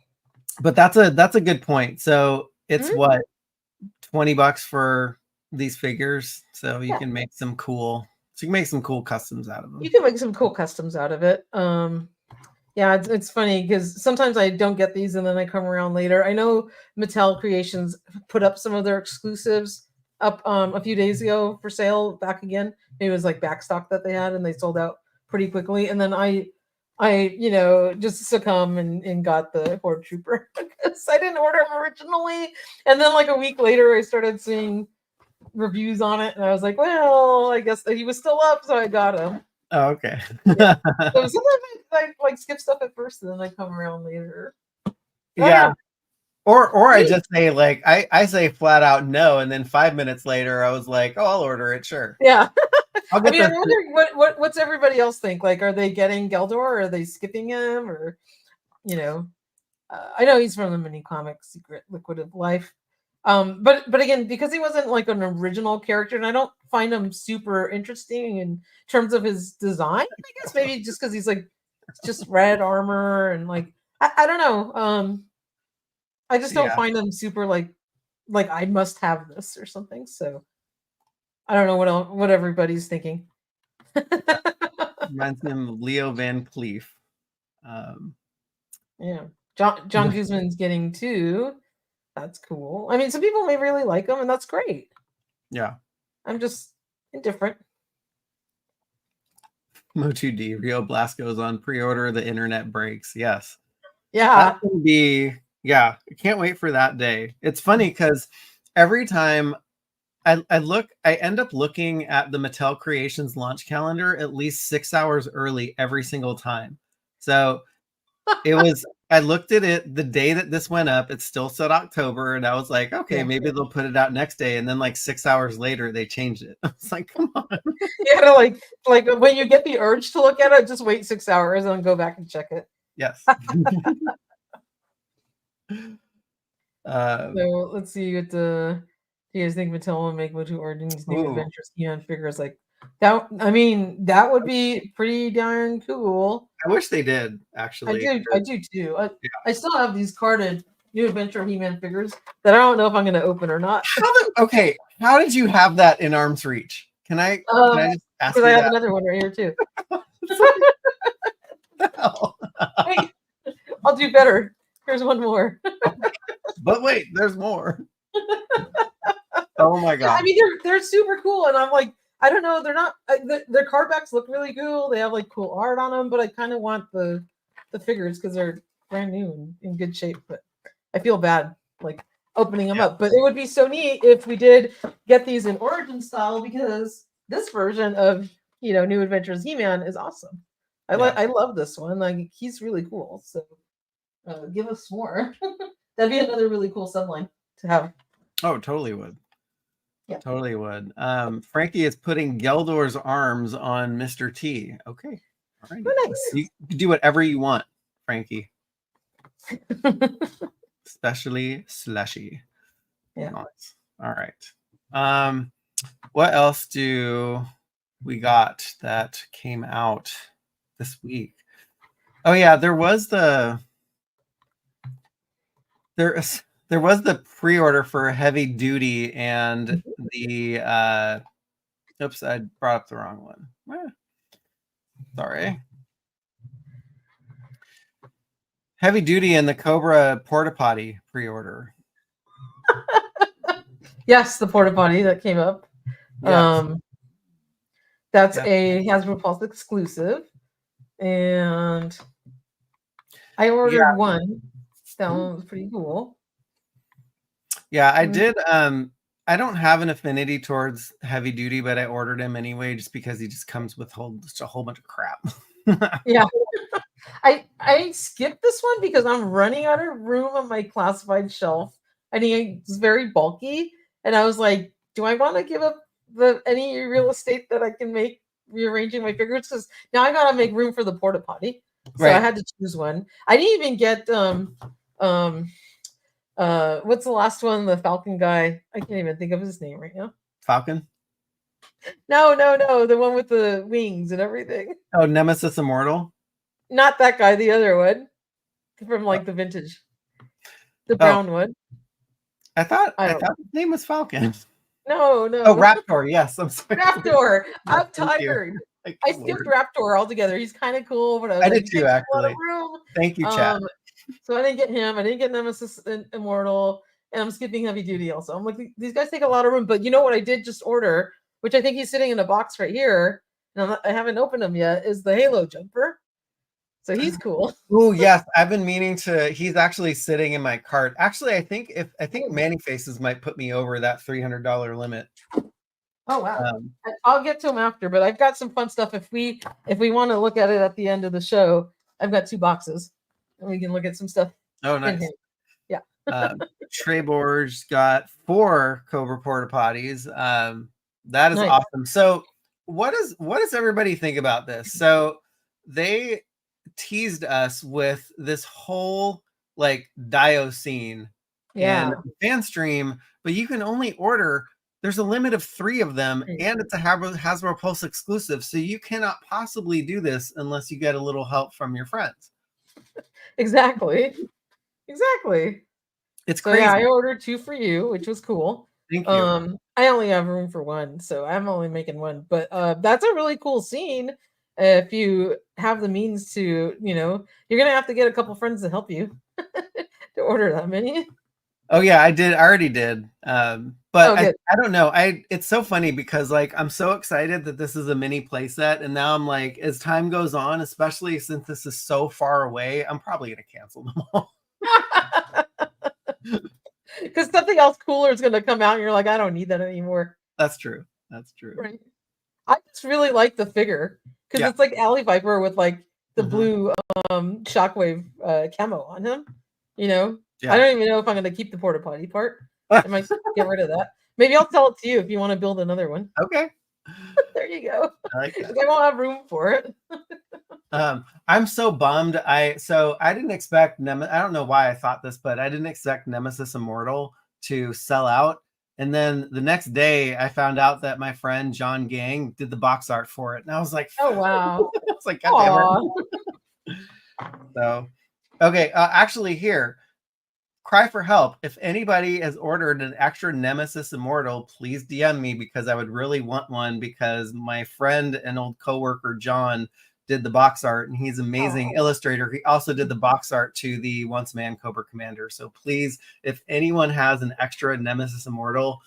But that's a good point. So it's what, $20 for these figures, so you can make some cool. So you can make some cool customs out of them.
You can make some cool customs out of it. Yeah, it's funny because sometimes I don't get these and then I come around later. I know Mattel Creations put up some of their exclusives up a few days ago for sale back again. Maybe it was like backstock that they had and they sold out pretty quickly. And then I just succumb and got the Horde Trooper because I didn't order him originally. And then like a week later, I started seeing reviews on it and I was like, well, I guess he was still up, so I got him.
Oh, okay.
Yeah. So sometimes I like skip stuff at first and then I come around later.
Yeah. Or I just say like I say flat out no, and then 5 minutes later I was like, oh, I'll order it, sure.
Yeah. I mean, I'm wondering what's everybody else think? Like, are they getting Geldor or are they skipping him? Or I know he's from the mini comic Secret Liquid of Life. But again, because he wasn't like an original character, and I don't find him super interesting in terms of his design. I guess maybe just because he's like just red armor and like I don't know. I just don't find him super like I must have this or something. So I don't know what everybody's thinking.
Reminds me of Leo Van Cleef.
Yeah, John Guzman's getting 2. That's cool. I mean, some people may really like them, and that's great.
Yeah.
I'm just indifferent.
Motu D, Rio Blasco's on pre-order, the internet breaks. Yes.
Yeah.
That will be, I can't wait for that day. It's funny because every time I end up looking at the Mattel Creations launch calendar at least 6 hours early every single time. So it was, I looked at it the day that this went up, it still said October, and I was like, okay, maybe they'll put it out next day. And then like 6 hours later, they changed it. I was like, come on.
You gotta like when you get the urge to look at it, just wait 6 hours and then go back and check it.
Yes.
So let's see what do you guys think Mattel will make Motu Origins New Adventures Eon figures like that? I mean, that would be pretty darn cool.
I wish they did, actually.
I do too. I still have these carded New Adventure He-Man figures that I don't know if I'm going to open or not.
How did you have that in arm's reach? Can I just ask you
that? I have another one right here too. Wait, I'll do better. Here's one more.
But wait, there's more. Oh my god!
I mean, they're super cool, and I'm like, I don't know, they're not. Their card backs look really cool. They have like cool art on them, but I kind of want the figures because they're brand new and in good shape. But I feel bad like opening them up. But it would be so neat if we did get these in Origin style because this version of New Adventures He-Man is awesome. I love this one. Like he's really cool. So give us more. That'd be another really cool subline to have.
Oh, totally would.
Yeah.
Totally would. Frankie is putting Geldor's arms on Mr. T. Okay. All right.
Oh, nice.
You can do whatever you want, Frankie. Especially slushy.
Yeah.
Nice. All right. What else do we got that came out this week? Oh yeah, there was the pre-order for Heavy Duty and the oops, I brought up the wrong one. Sorry. Heavy Duty and the Cobra Porta Potty pre-order.
Yes, the Porta Potty that came up.
Yes.
That's a Hasbro Pulse exclusive. And I ordered one. That one was pretty cool.
Yeah, I did. I don't have an affinity towards heavy duty, but I ordered him anyway just because he just comes with just a whole bunch of crap.
Yeah. I skipped this one because I'm running out of room on my classified shelf, and he's very bulky. And I was like, do I want to give up any real estate that I can make rearranging my figures? Because now I gotta make room for the porta potty. So I had to choose one. I didn't even get what's the last one? The Falcon guy. I can't even think of his name right now.
Falcon?
No, the one with the wings and everything.
Oh, Nemesis Immortal?
Not that guy, the other one from like the vintage, the brown one.
I thought his name was Falcon.
No.
Oh, Raptor. Yes, I'm sorry.
Raptor. I'm tired. I skipped Raptor altogether. He's kind of cool, but
I did too, actually. Thank you, chat.
So I didn't get him. I didn't get Nemesis Immortal, and I'm skipping Heavy Duty also. I'm like, these guys take a lot of room. But you know what I did just order, which I think he's sitting in a box right here, and I haven't opened him yet, is the Halo jumper. So he's cool.
Oh yes, I've been meaning to. He's actually sitting in my cart. Actually, I think Manny Faces might put me over that $300 limit.
Oh wow! I'll get to him after, but I've got some fun stuff. If we want to look at it at the end of the show, I've got 2 boxes, and we can look at some stuff.
Oh, nice.
Yeah.
Treborg's got 4 Cobra porta potties. That is awesome. So, what does everybody think about this? So, they teased us with this whole like Dio scene and fan stream, but you can only order. There's a limit of 3 of them, and it's a Hasbro Pulse exclusive, so you cannot possibly do this unless you get a little help from your friends.
Exactly.
It's crazy.
Yeah, I ordered 2 for you, which was cool.
Thank you.
I only have room for 1, so I'm only making 1. But that's a really cool scene. If you have the means to, you're gonna have to get a couple friends to help you to order that many.
Oh yeah, I did. I already did. But I don't know. It's so funny because like I'm so excited that this is a mini playset, and now I'm like, as time goes on, especially since this is so far away, I'm probably gonna cancel them all.
Because something else cooler is gonna come out, and you're like, I don't need that anymore.
That's true.
Right. I just really like the figure because it's like Alley Viper with like the blue shockwave camo on him. I don't even know if I'm going to keep the porta potty part. I might get rid of that. Maybe I'll sell it to you if you want to build another one.
Okay.
There you go.
I like that.
I won't have room for it.
I'm so bummed. I didn't expect I don't know why I thought this, but I didn't expect Nemesis Immortal to sell out. And then the next day I found out that my friend John Gang did the box art for it. And I was like,
oh wow.
I was like, God damn it. So okay, actually here. Cry for help. If anybody has ordered an extra Nemesis Immortal, please DM me because I would really want one because my friend and old coworker John did the box art and he's an amazing illustrator. He also did the box art to the Once Man Cobra Commander. So please, if anyone has an extra Nemesis Immortal,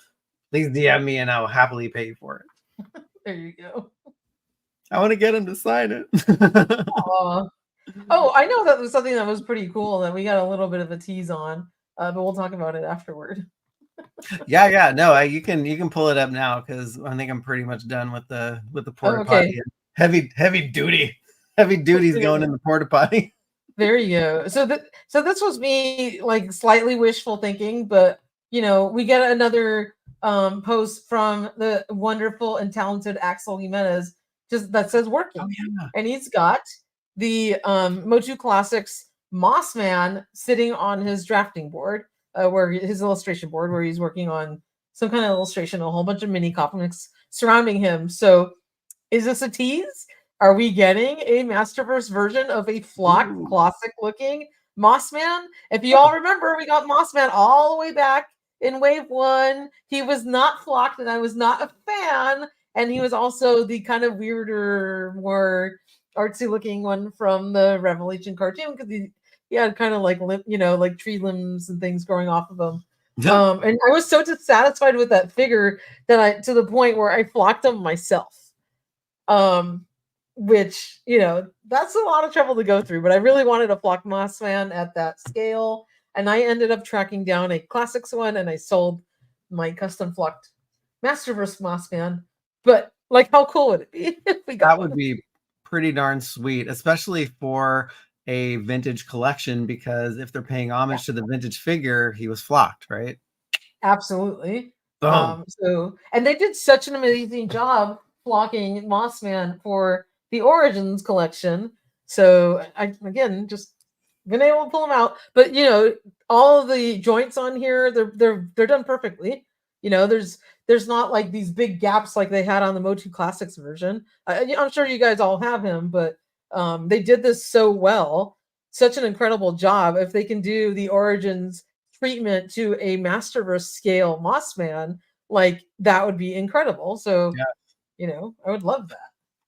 please DM me and I will happily pay you for it.
There you go.
I want to get him to sign it.
Oh, I know that was something that was pretty cool that we got a little bit of a tease on, but we'll talk about it afterward.
Yeah. No, you can pull it up now because I think I'm pretty much done with the porta potty. Heavy duty. Heavy duty's going in the porta potty.
There you go. So this was me like slightly wishful thinking, but we get another post from the wonderful and talented Axel Jimenez just that says working, and he's got the Motu Classics Mossman sitting on his drafting board, where his illustration board, where he's working on some kind of illustration, a whole bunch of mini comics surrounding him. So, is this a tease? Are we getting a Masterverse version of a flocked, classic-looking Mossman? If you all remember, we got Mossman all the way back in Wave 1. He was not flocked, and I was not a fan. And he was also the kind of weirder, more artsy looking one from the Revelation cartoon because he had kind of like like tree limbs and things growing off of him. And I was so dissatisfied with that figure that to the point where I flocked him myself. Which that's a lot of trouble to go through, but I really wanted a flock Mossman at that scale, and I ended up tracking down a classics one, and I sold my custom flocked Masterverse Mossman. But like, how cool would it be if we got
that would be pretty darn sweet, especially for a vintage collection, because if they're paying homage to the vintage figure, he was flocked, right?
Absolutely.
Boom.
So, and they did such an amazing job flocking Mossman for the Origins collection. So I, again, just been able to pull them out. But you know, all of the joints on here, they're done perfectly. You know, there's not like these big gaps like they had on the Motu Classics version. I'm sure you guys all have him, but they did this so well. Such an incredible job. If they can do the Origins treatment to a Masterverse scale Mossman, like that would be incredible. So,
Yeah.
you know, I would love that.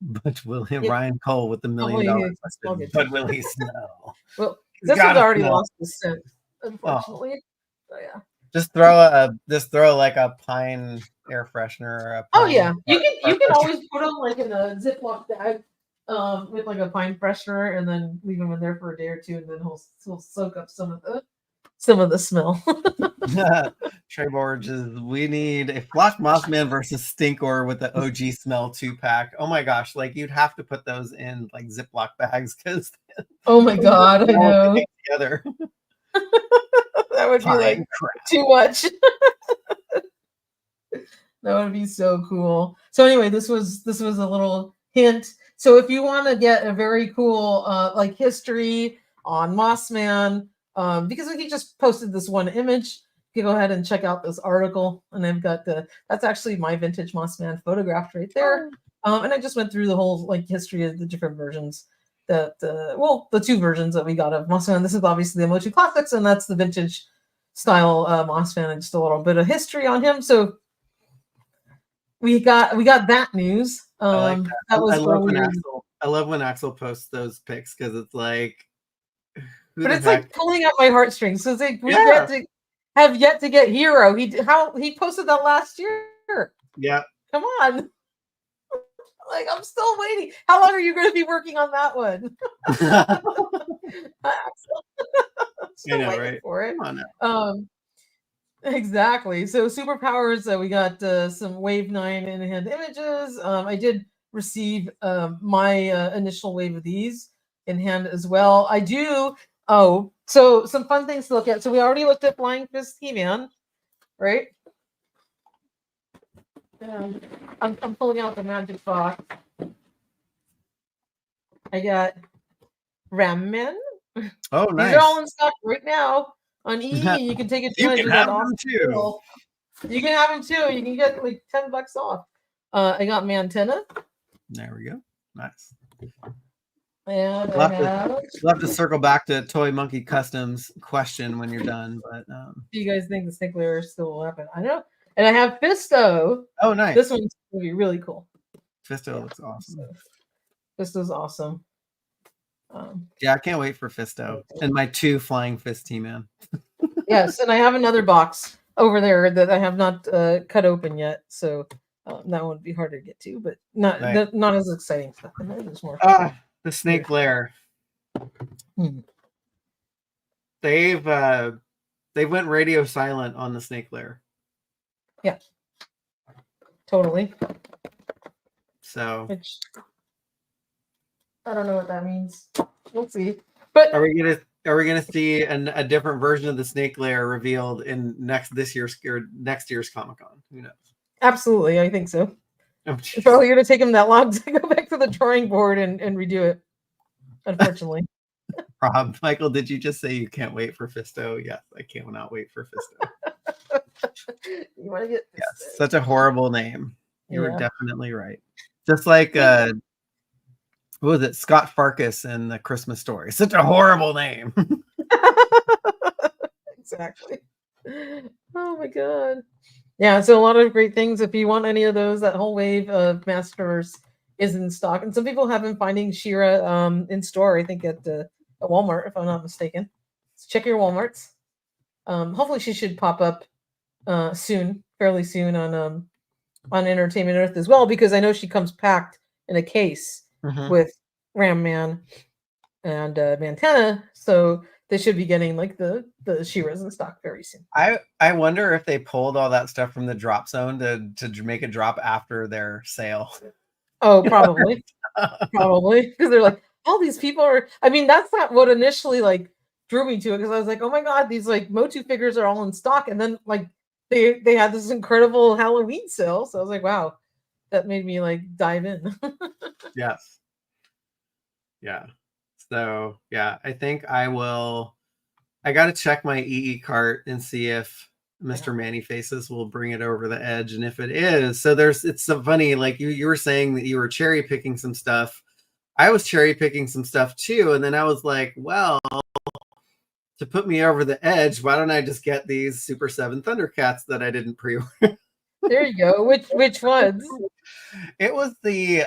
But will him, Ryan Cole with the $1 million question, but will he snow?
Well, this one's already lost the scent, unfortunately. Oh. So, yeah.
Just throw like a pine air freshener. Or a
oh
pine
yeah, you can always put them like in a Ziploc bag, with like a pine freshener, and then leave them in there for a day or two, and then he'll soak up some of the smell.
Trey Borges, we need a flocked Mossman versus Stinkor with the OG smell 2-pack. Oh my gosh, like you'd have to put those in like Ziploc bags because
oh my god, I know.
Together.
That would be like too much. That would be so cool. So anyway, this was a little hint. So if you want to get a very cool like history on Mossman, because he just posted this one image, you can go ahead and check out this article. And I've got that's actually my vintage Mossman photographed right there. And I just went through the whole like history of the different versions that the two versions that we got of Mossman. This is obviously the Motu Classics, and that's the vintage style Mossman, and just a little bit of history on him. So we got that news.
I like that.
That was
I love when Axel posts those pics because it's like,
but it's like pulling at my heartstrings. So it's like we have yet to get Hero. He posted that last year.
Yeah.
Come on. Like, I'm still waiting. How long are you going to be working on that one? Still waiting right? For it.
Come on now.
Exactly. So superpowers. We got some Wave 9 in-hand images. I did receive my initial wave of these in hand as well. I do. Oh, so some fun things to look at. So we already looked at Flying Fist He-Man, right? I'm pulling out the magic box. I got Ramman.
Oh, nice.
These are all in stock right now on E. You can take it.
You can have them too.
You can have them too. You can get like $10 off. I got Mantenna.
There we go. Nice.
And
we'll have to circle back to Toy Monkey Customs question when you're done. But do
you guys think the snake layer still will happen? I know. And I have Fisto.
Oh, nice.
This one's going to be really cool.
Fisto looks awesome.
Fisto's awesome.
Yeah, I can't wait for Fisto and my 2 Flying Fist He-Man.
Yes, and I have another box over there that I have not cut open yet, so that would be harder to get to, but not as exciting stuff. There's more.
The snake lair. They went radio silent on the snake lair.
Yeah, totally.
So
I don't know what that means. We'll see. But
are we gonna see a different version of the snake lair revealed in next year's Comic-Con? Who knows?
Absolutely, I think so. It's probably gonna take him that long to go back to the drawing board and redo it. Unfortunately.
Rob, Michael, did you just say you can't wait for Fisto? Yes, I cannot wait for Fisto.
You want to get
yes, such a horrible name. You were definitely right. Just like what was it, Scott Farkas in The Christmas Story? Such a horrible name.
Exactly. Oh my god. Yeah, so a lot of great things. If you want any of those, that whole wave of Masterverse is in stock, and some people have been finding She-Ra in store. I think at Walmart, if I'm not mistaken. So check your WalMarts. Hopefully, she should pop up fairly soon on Entertainment Earth as well, because I know she comes packed in a case with Ram Man and Mantenna. So they should be getting like the She-Ras in stock very soon.
I wonder if they pulled all that stuff from the drop zone to make a drop after their sale.
Oh, probably. Probably. Because they're like, all these people are, I mean, that's not what initially like drew me to it, because I was like, oh my god, these like Motu figures are all in stock. And then like they had this incredible Halloween sale. So I was like, wow, that made me like dive in.
Yes. Yeah. So yeah, I think I gotta check my EE cart and see if Mr. Manny Faces will bring it over the edge. And if it is, so it's so funny, like you were saying that you were cherry picking some stuff. I was cherry picking some stuff too, and then I was like, well, to put me over the edge, why don't I just get these Super 7 Thundercats that I didn't pre-order?
There you go. Which ones?
It was the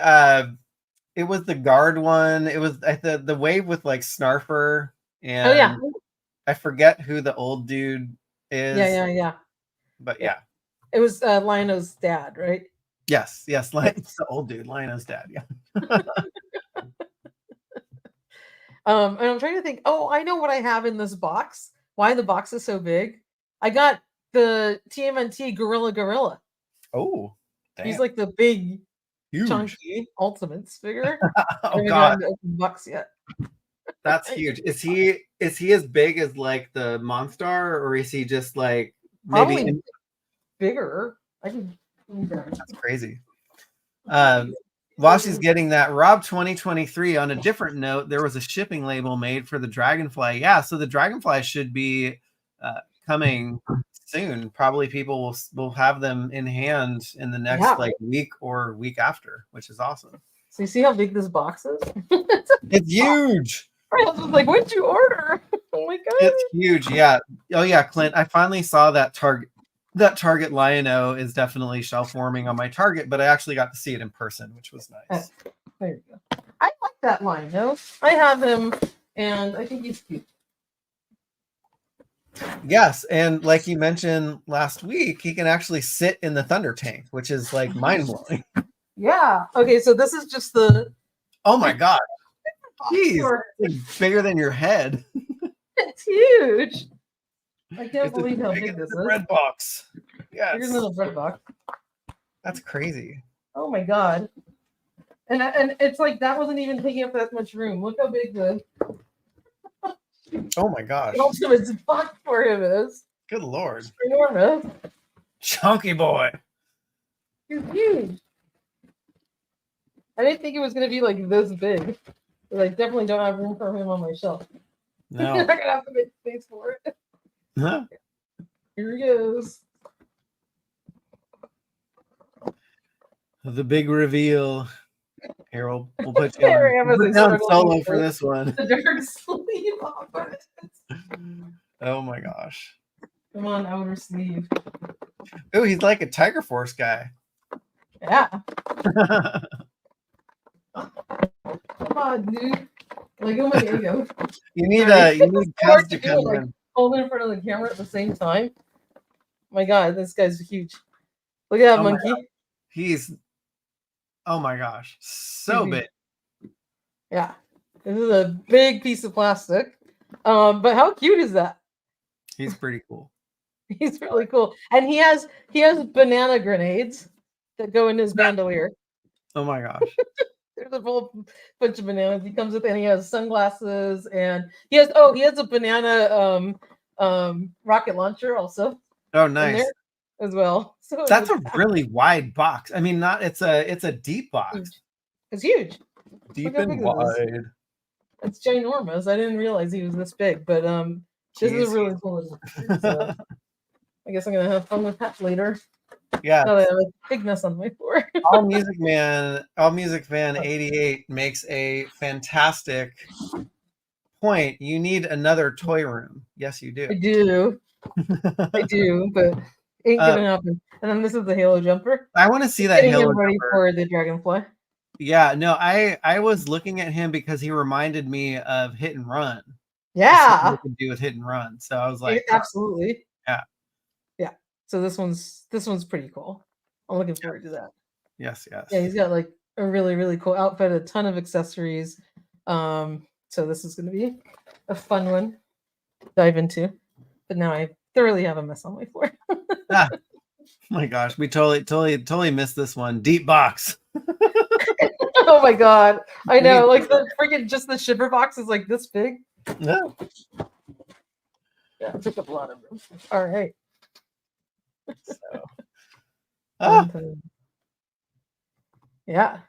guard one. It was the wave with like Snarfer, and
Oh yeah.
I forget who the old dude is.
Yeah.
But yeah.
It was Lionel's dad, right?
Yes, it's the old dude, Lionel's dad. Yeah.
And I'm trying to think. Oh, I know what I have in this box. Why the box is so big? I got the TMNT Gorilla.
Oh, damn.
He's like the big,
huge,
chunky Ultimates figure.
Oh god,
the box yet.
That's huge. Is he as big as like the Monstar, or is he just like maybe
probably bigger? I can.
That's crazy. While she's getting that, Rob 2023, on a different note, there was a shipping label made for the Dragonfly. Yeah, so the Dragonfly should be coming soon. Probably people will have them in hand in the next like week or week after, which is awesome.
So you see how big this box is?
It's huge.
I was like, what'd you order? Oh my god.
It's huge. Yeah. Oh yeah, Clint, I finally saw that Target Lion-O is definitely shelf warming on my Target, but I actually got to see it in person, which was nice.
There you go. I like that Lion-O. I have him, and I think he's cute.
Yes, and like you mentioned last week, he can actually sit in the Thunder Tank, which is like mind-blowing.
Yeah. Okay, so this is just the...
Oh my god. Jeez, it's bigger than your head.
It's huge. I can't believe how big this is.
Bread box. Yes.
Bigger than a bread box.
That's crazy.
Oh my god. And it's like that wasn't even taking up that much room. Look how big the
oh my gosh.
Ultimate box for him is.
Good lord.
It's enormous.
Chunky boy.
He's huge. I didn't think it was gonna be like this big. But I definitely don't have room for him on my shelf.
No.
I'm gonna have to make space for it.
Huh?
Here he goes.
The big reveal. Here, we'll put you on solo for this one.
The dark sleeve off of it.
Oh my gosh.
Come on, outer sleeve.
Oh, he's like a Tiger Force guy.
Yeah. Come on, dude. Like, oh my ego.
You need Kaz to come
like,
in.
Hold in front of the camera at the same time. My god, this guy's huge. Look at that monkey.
He's oh my gosh, so big.
Yeah. This is a big piece of plastic. But how cute is that?
He's pretty cool.
He's really cool. And he has banana grenades that go in his bandolier.
Oh my gosh.
There's a whole bunch of bananas. He comes with, and he has sunglasses, and he has a banana rocket launcher also.
Oh, nice.
As well. So
that's a really wide box. I mean, it's a deep box.
It's huge.
Deep and wide.
It's ginormous. I didn't realize he was this big, but this is really cool. So, I guess I'm gonna have fun with that later.
Yeah.
Now that I have a big mess on my floor.
All Music Fan 88 makes a fantastic point. You need another toy room. Yes, you do.
I do. I do, but ain't gonna happen. And then this is the Halo jumper.
I want to see that Halo
jumper. Ready for the Dragonfly.
Yeah, no, I was looking at him because he reminded me of Hit and Run.
Yeah.
What could do with Hit and Run. So I was like,
absolutely.
Yeah.
Yeah. So this one's pretty cool. I'm looking forward to that.
Yes.
Yeah, he's got like a really, really cool outfit, a ton of accessories. So this is gonna be a fun one. dive into. But now I thoroughly have a mess on my floor.
Ah, my gosh, we totally missed this one. Deep box.
Oh my god. I
We need-
know, like the freaking just the shipper box is like this big.
Yeah.
Yeah, it took up a lot of room. All right.
Ah,
Yeah.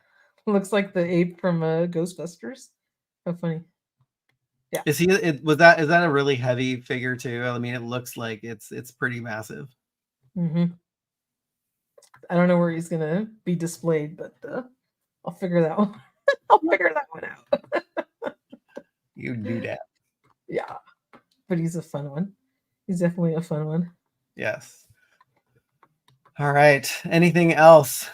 Looks like the ape from Ghostbusters. How funny. Yeah.
is that a really heavy figure too? I mean, it looks like it's pretty massive.
I don't know where he's gonna be displayed, but I'll figure that one. I'll figure that one out.
You do that.
Yeah. But he's a fun one. He's definitely a fun one.
Yes. All right. Anything else?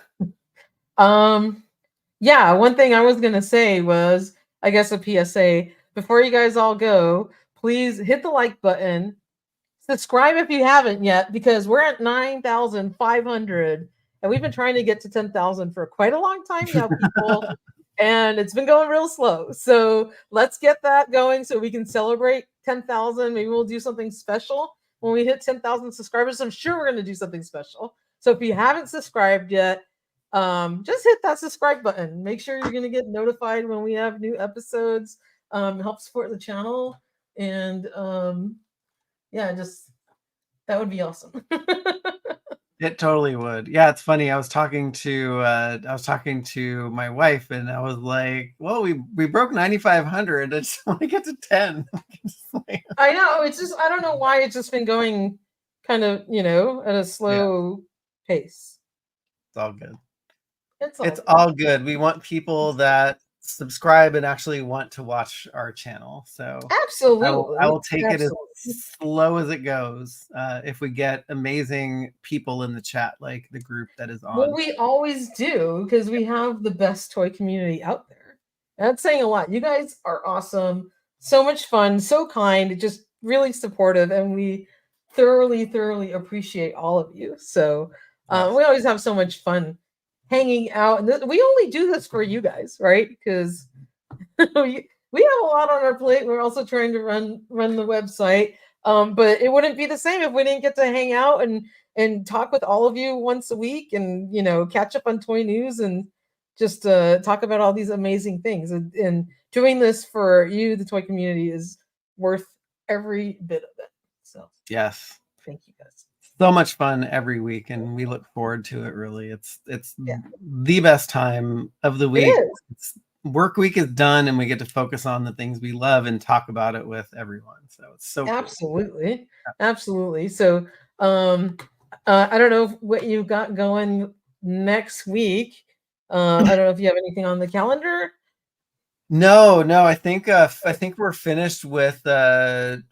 Yeah, one thing I was gonna say was, I guess, a PSA. Before you guys all go, please hit the like button. Subscribe if you haven't yet, because we're at 9,500 and we've been trying to get to 10,000 for quite a long time now, people. And it's been going real slow. So let's get that going so we can celebrate 10,000. Maybe we'll do something special when we hit 10,000 subscribers. I'm sure we're going to do something special. So if you haven't subscribed yet, just hit that subscribe button. Make sure you're going to get notified when we have new episodes. Help support the channel. And yeah, just that would be awesome.
It totally would. Yeah, it's funny. I was talking to my wife, and I was like, "Well, we broke 9,500. I just want to get to 10."
I know. It's just, I don't know why it's just been going kind of, at a slow pace.
It's all good.
It's
all good. We want people that subscribe and actually want to watch our channel. So
absolutely,
I will take it as slow as it goes. If we get amazing people in the chat, like the group that is on.
Well, we always do, because we have the best toy community out there. That's saying a lot. You guys are awesome. So much fun, so kind, just really supportive, and we thoroughly appreciate all of you. So we always have so much fun hanging out, and we only do this for you guys, right? Because we have a lot on our plate. We're also trying to run the website, but it wouldn't be the same if we didn't get to hang out and talk with all of you once a week, and catch up on toy news, and just talk about all these amazing things. And doing this for you, the toy community, is worth every bit of it. So
yes,
thank you guys.
So much fun every week, and we look forward to it. Really, it's the best time of the week. Work week is done, and we get to focus on the things we love and talk about it with everyone. So it's so
absolutely cool. Absolutely. So I don't know what you got going next week. I don't know if you have anything on the calendar.
No, I think we're finished with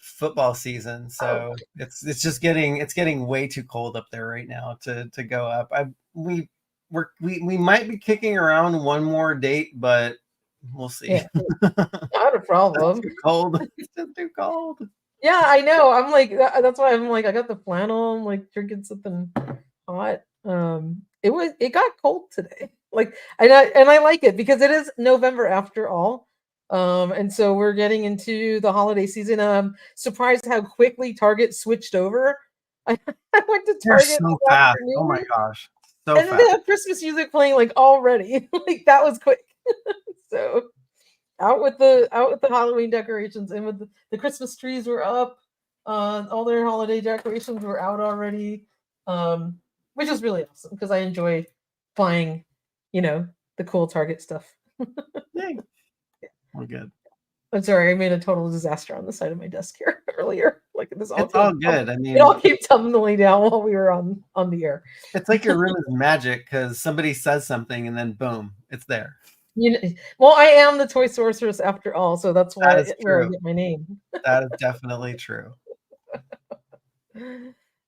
football season. So it's just getting way too cold up there right now to go up. We might be kicking around one more date, but we'll see.
Yeah, not a problem.
It's too cold. It's just too cold.
Yeah, I know. I'm like, that's why I'm like, I got the flannel. I'm like drinking something hot. It got cold today. Like, and I like it, because it is November after all. And so we're getting into the holiday season. I'm surprised how quickly Target switched over. I went to Target
so fast. Oh my gosh. So
and
fast.
They have Christmas music playing like already. Like, that was quick. So out with the Halloween decorations, and with the Christmas trees were up. All their holiday decorations were out already. Which is really awesome, because I enjoy buying, the cool Target stuff.
Yay. We're good.
I'm sorry, I made a total disaster on the side of my desk here earlier. Like,
it's all good. I mean,
it all came tumbling down while we were on the air.
It's like your room is magic, because somebody says something and then boom, it's there.
Well, I am the toy sorceress after all, so that's why where I get my name.
That is definitely true.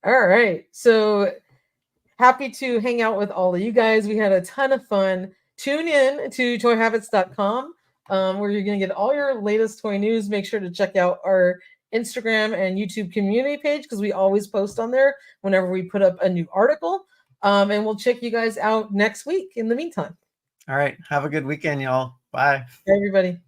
All right, so happy to hang out with all of you guys. We had a ton of fun. Tune in to toyhabits.com, where you're going to get all your latest toy news. Make sure to check out our Instagram and YouTube community page, because we always post on there whenever we put up a new article. And we'll check you guys out next week in the meantime.
All right. Have a good weekend, y'all. Bye.
Bye, everybody.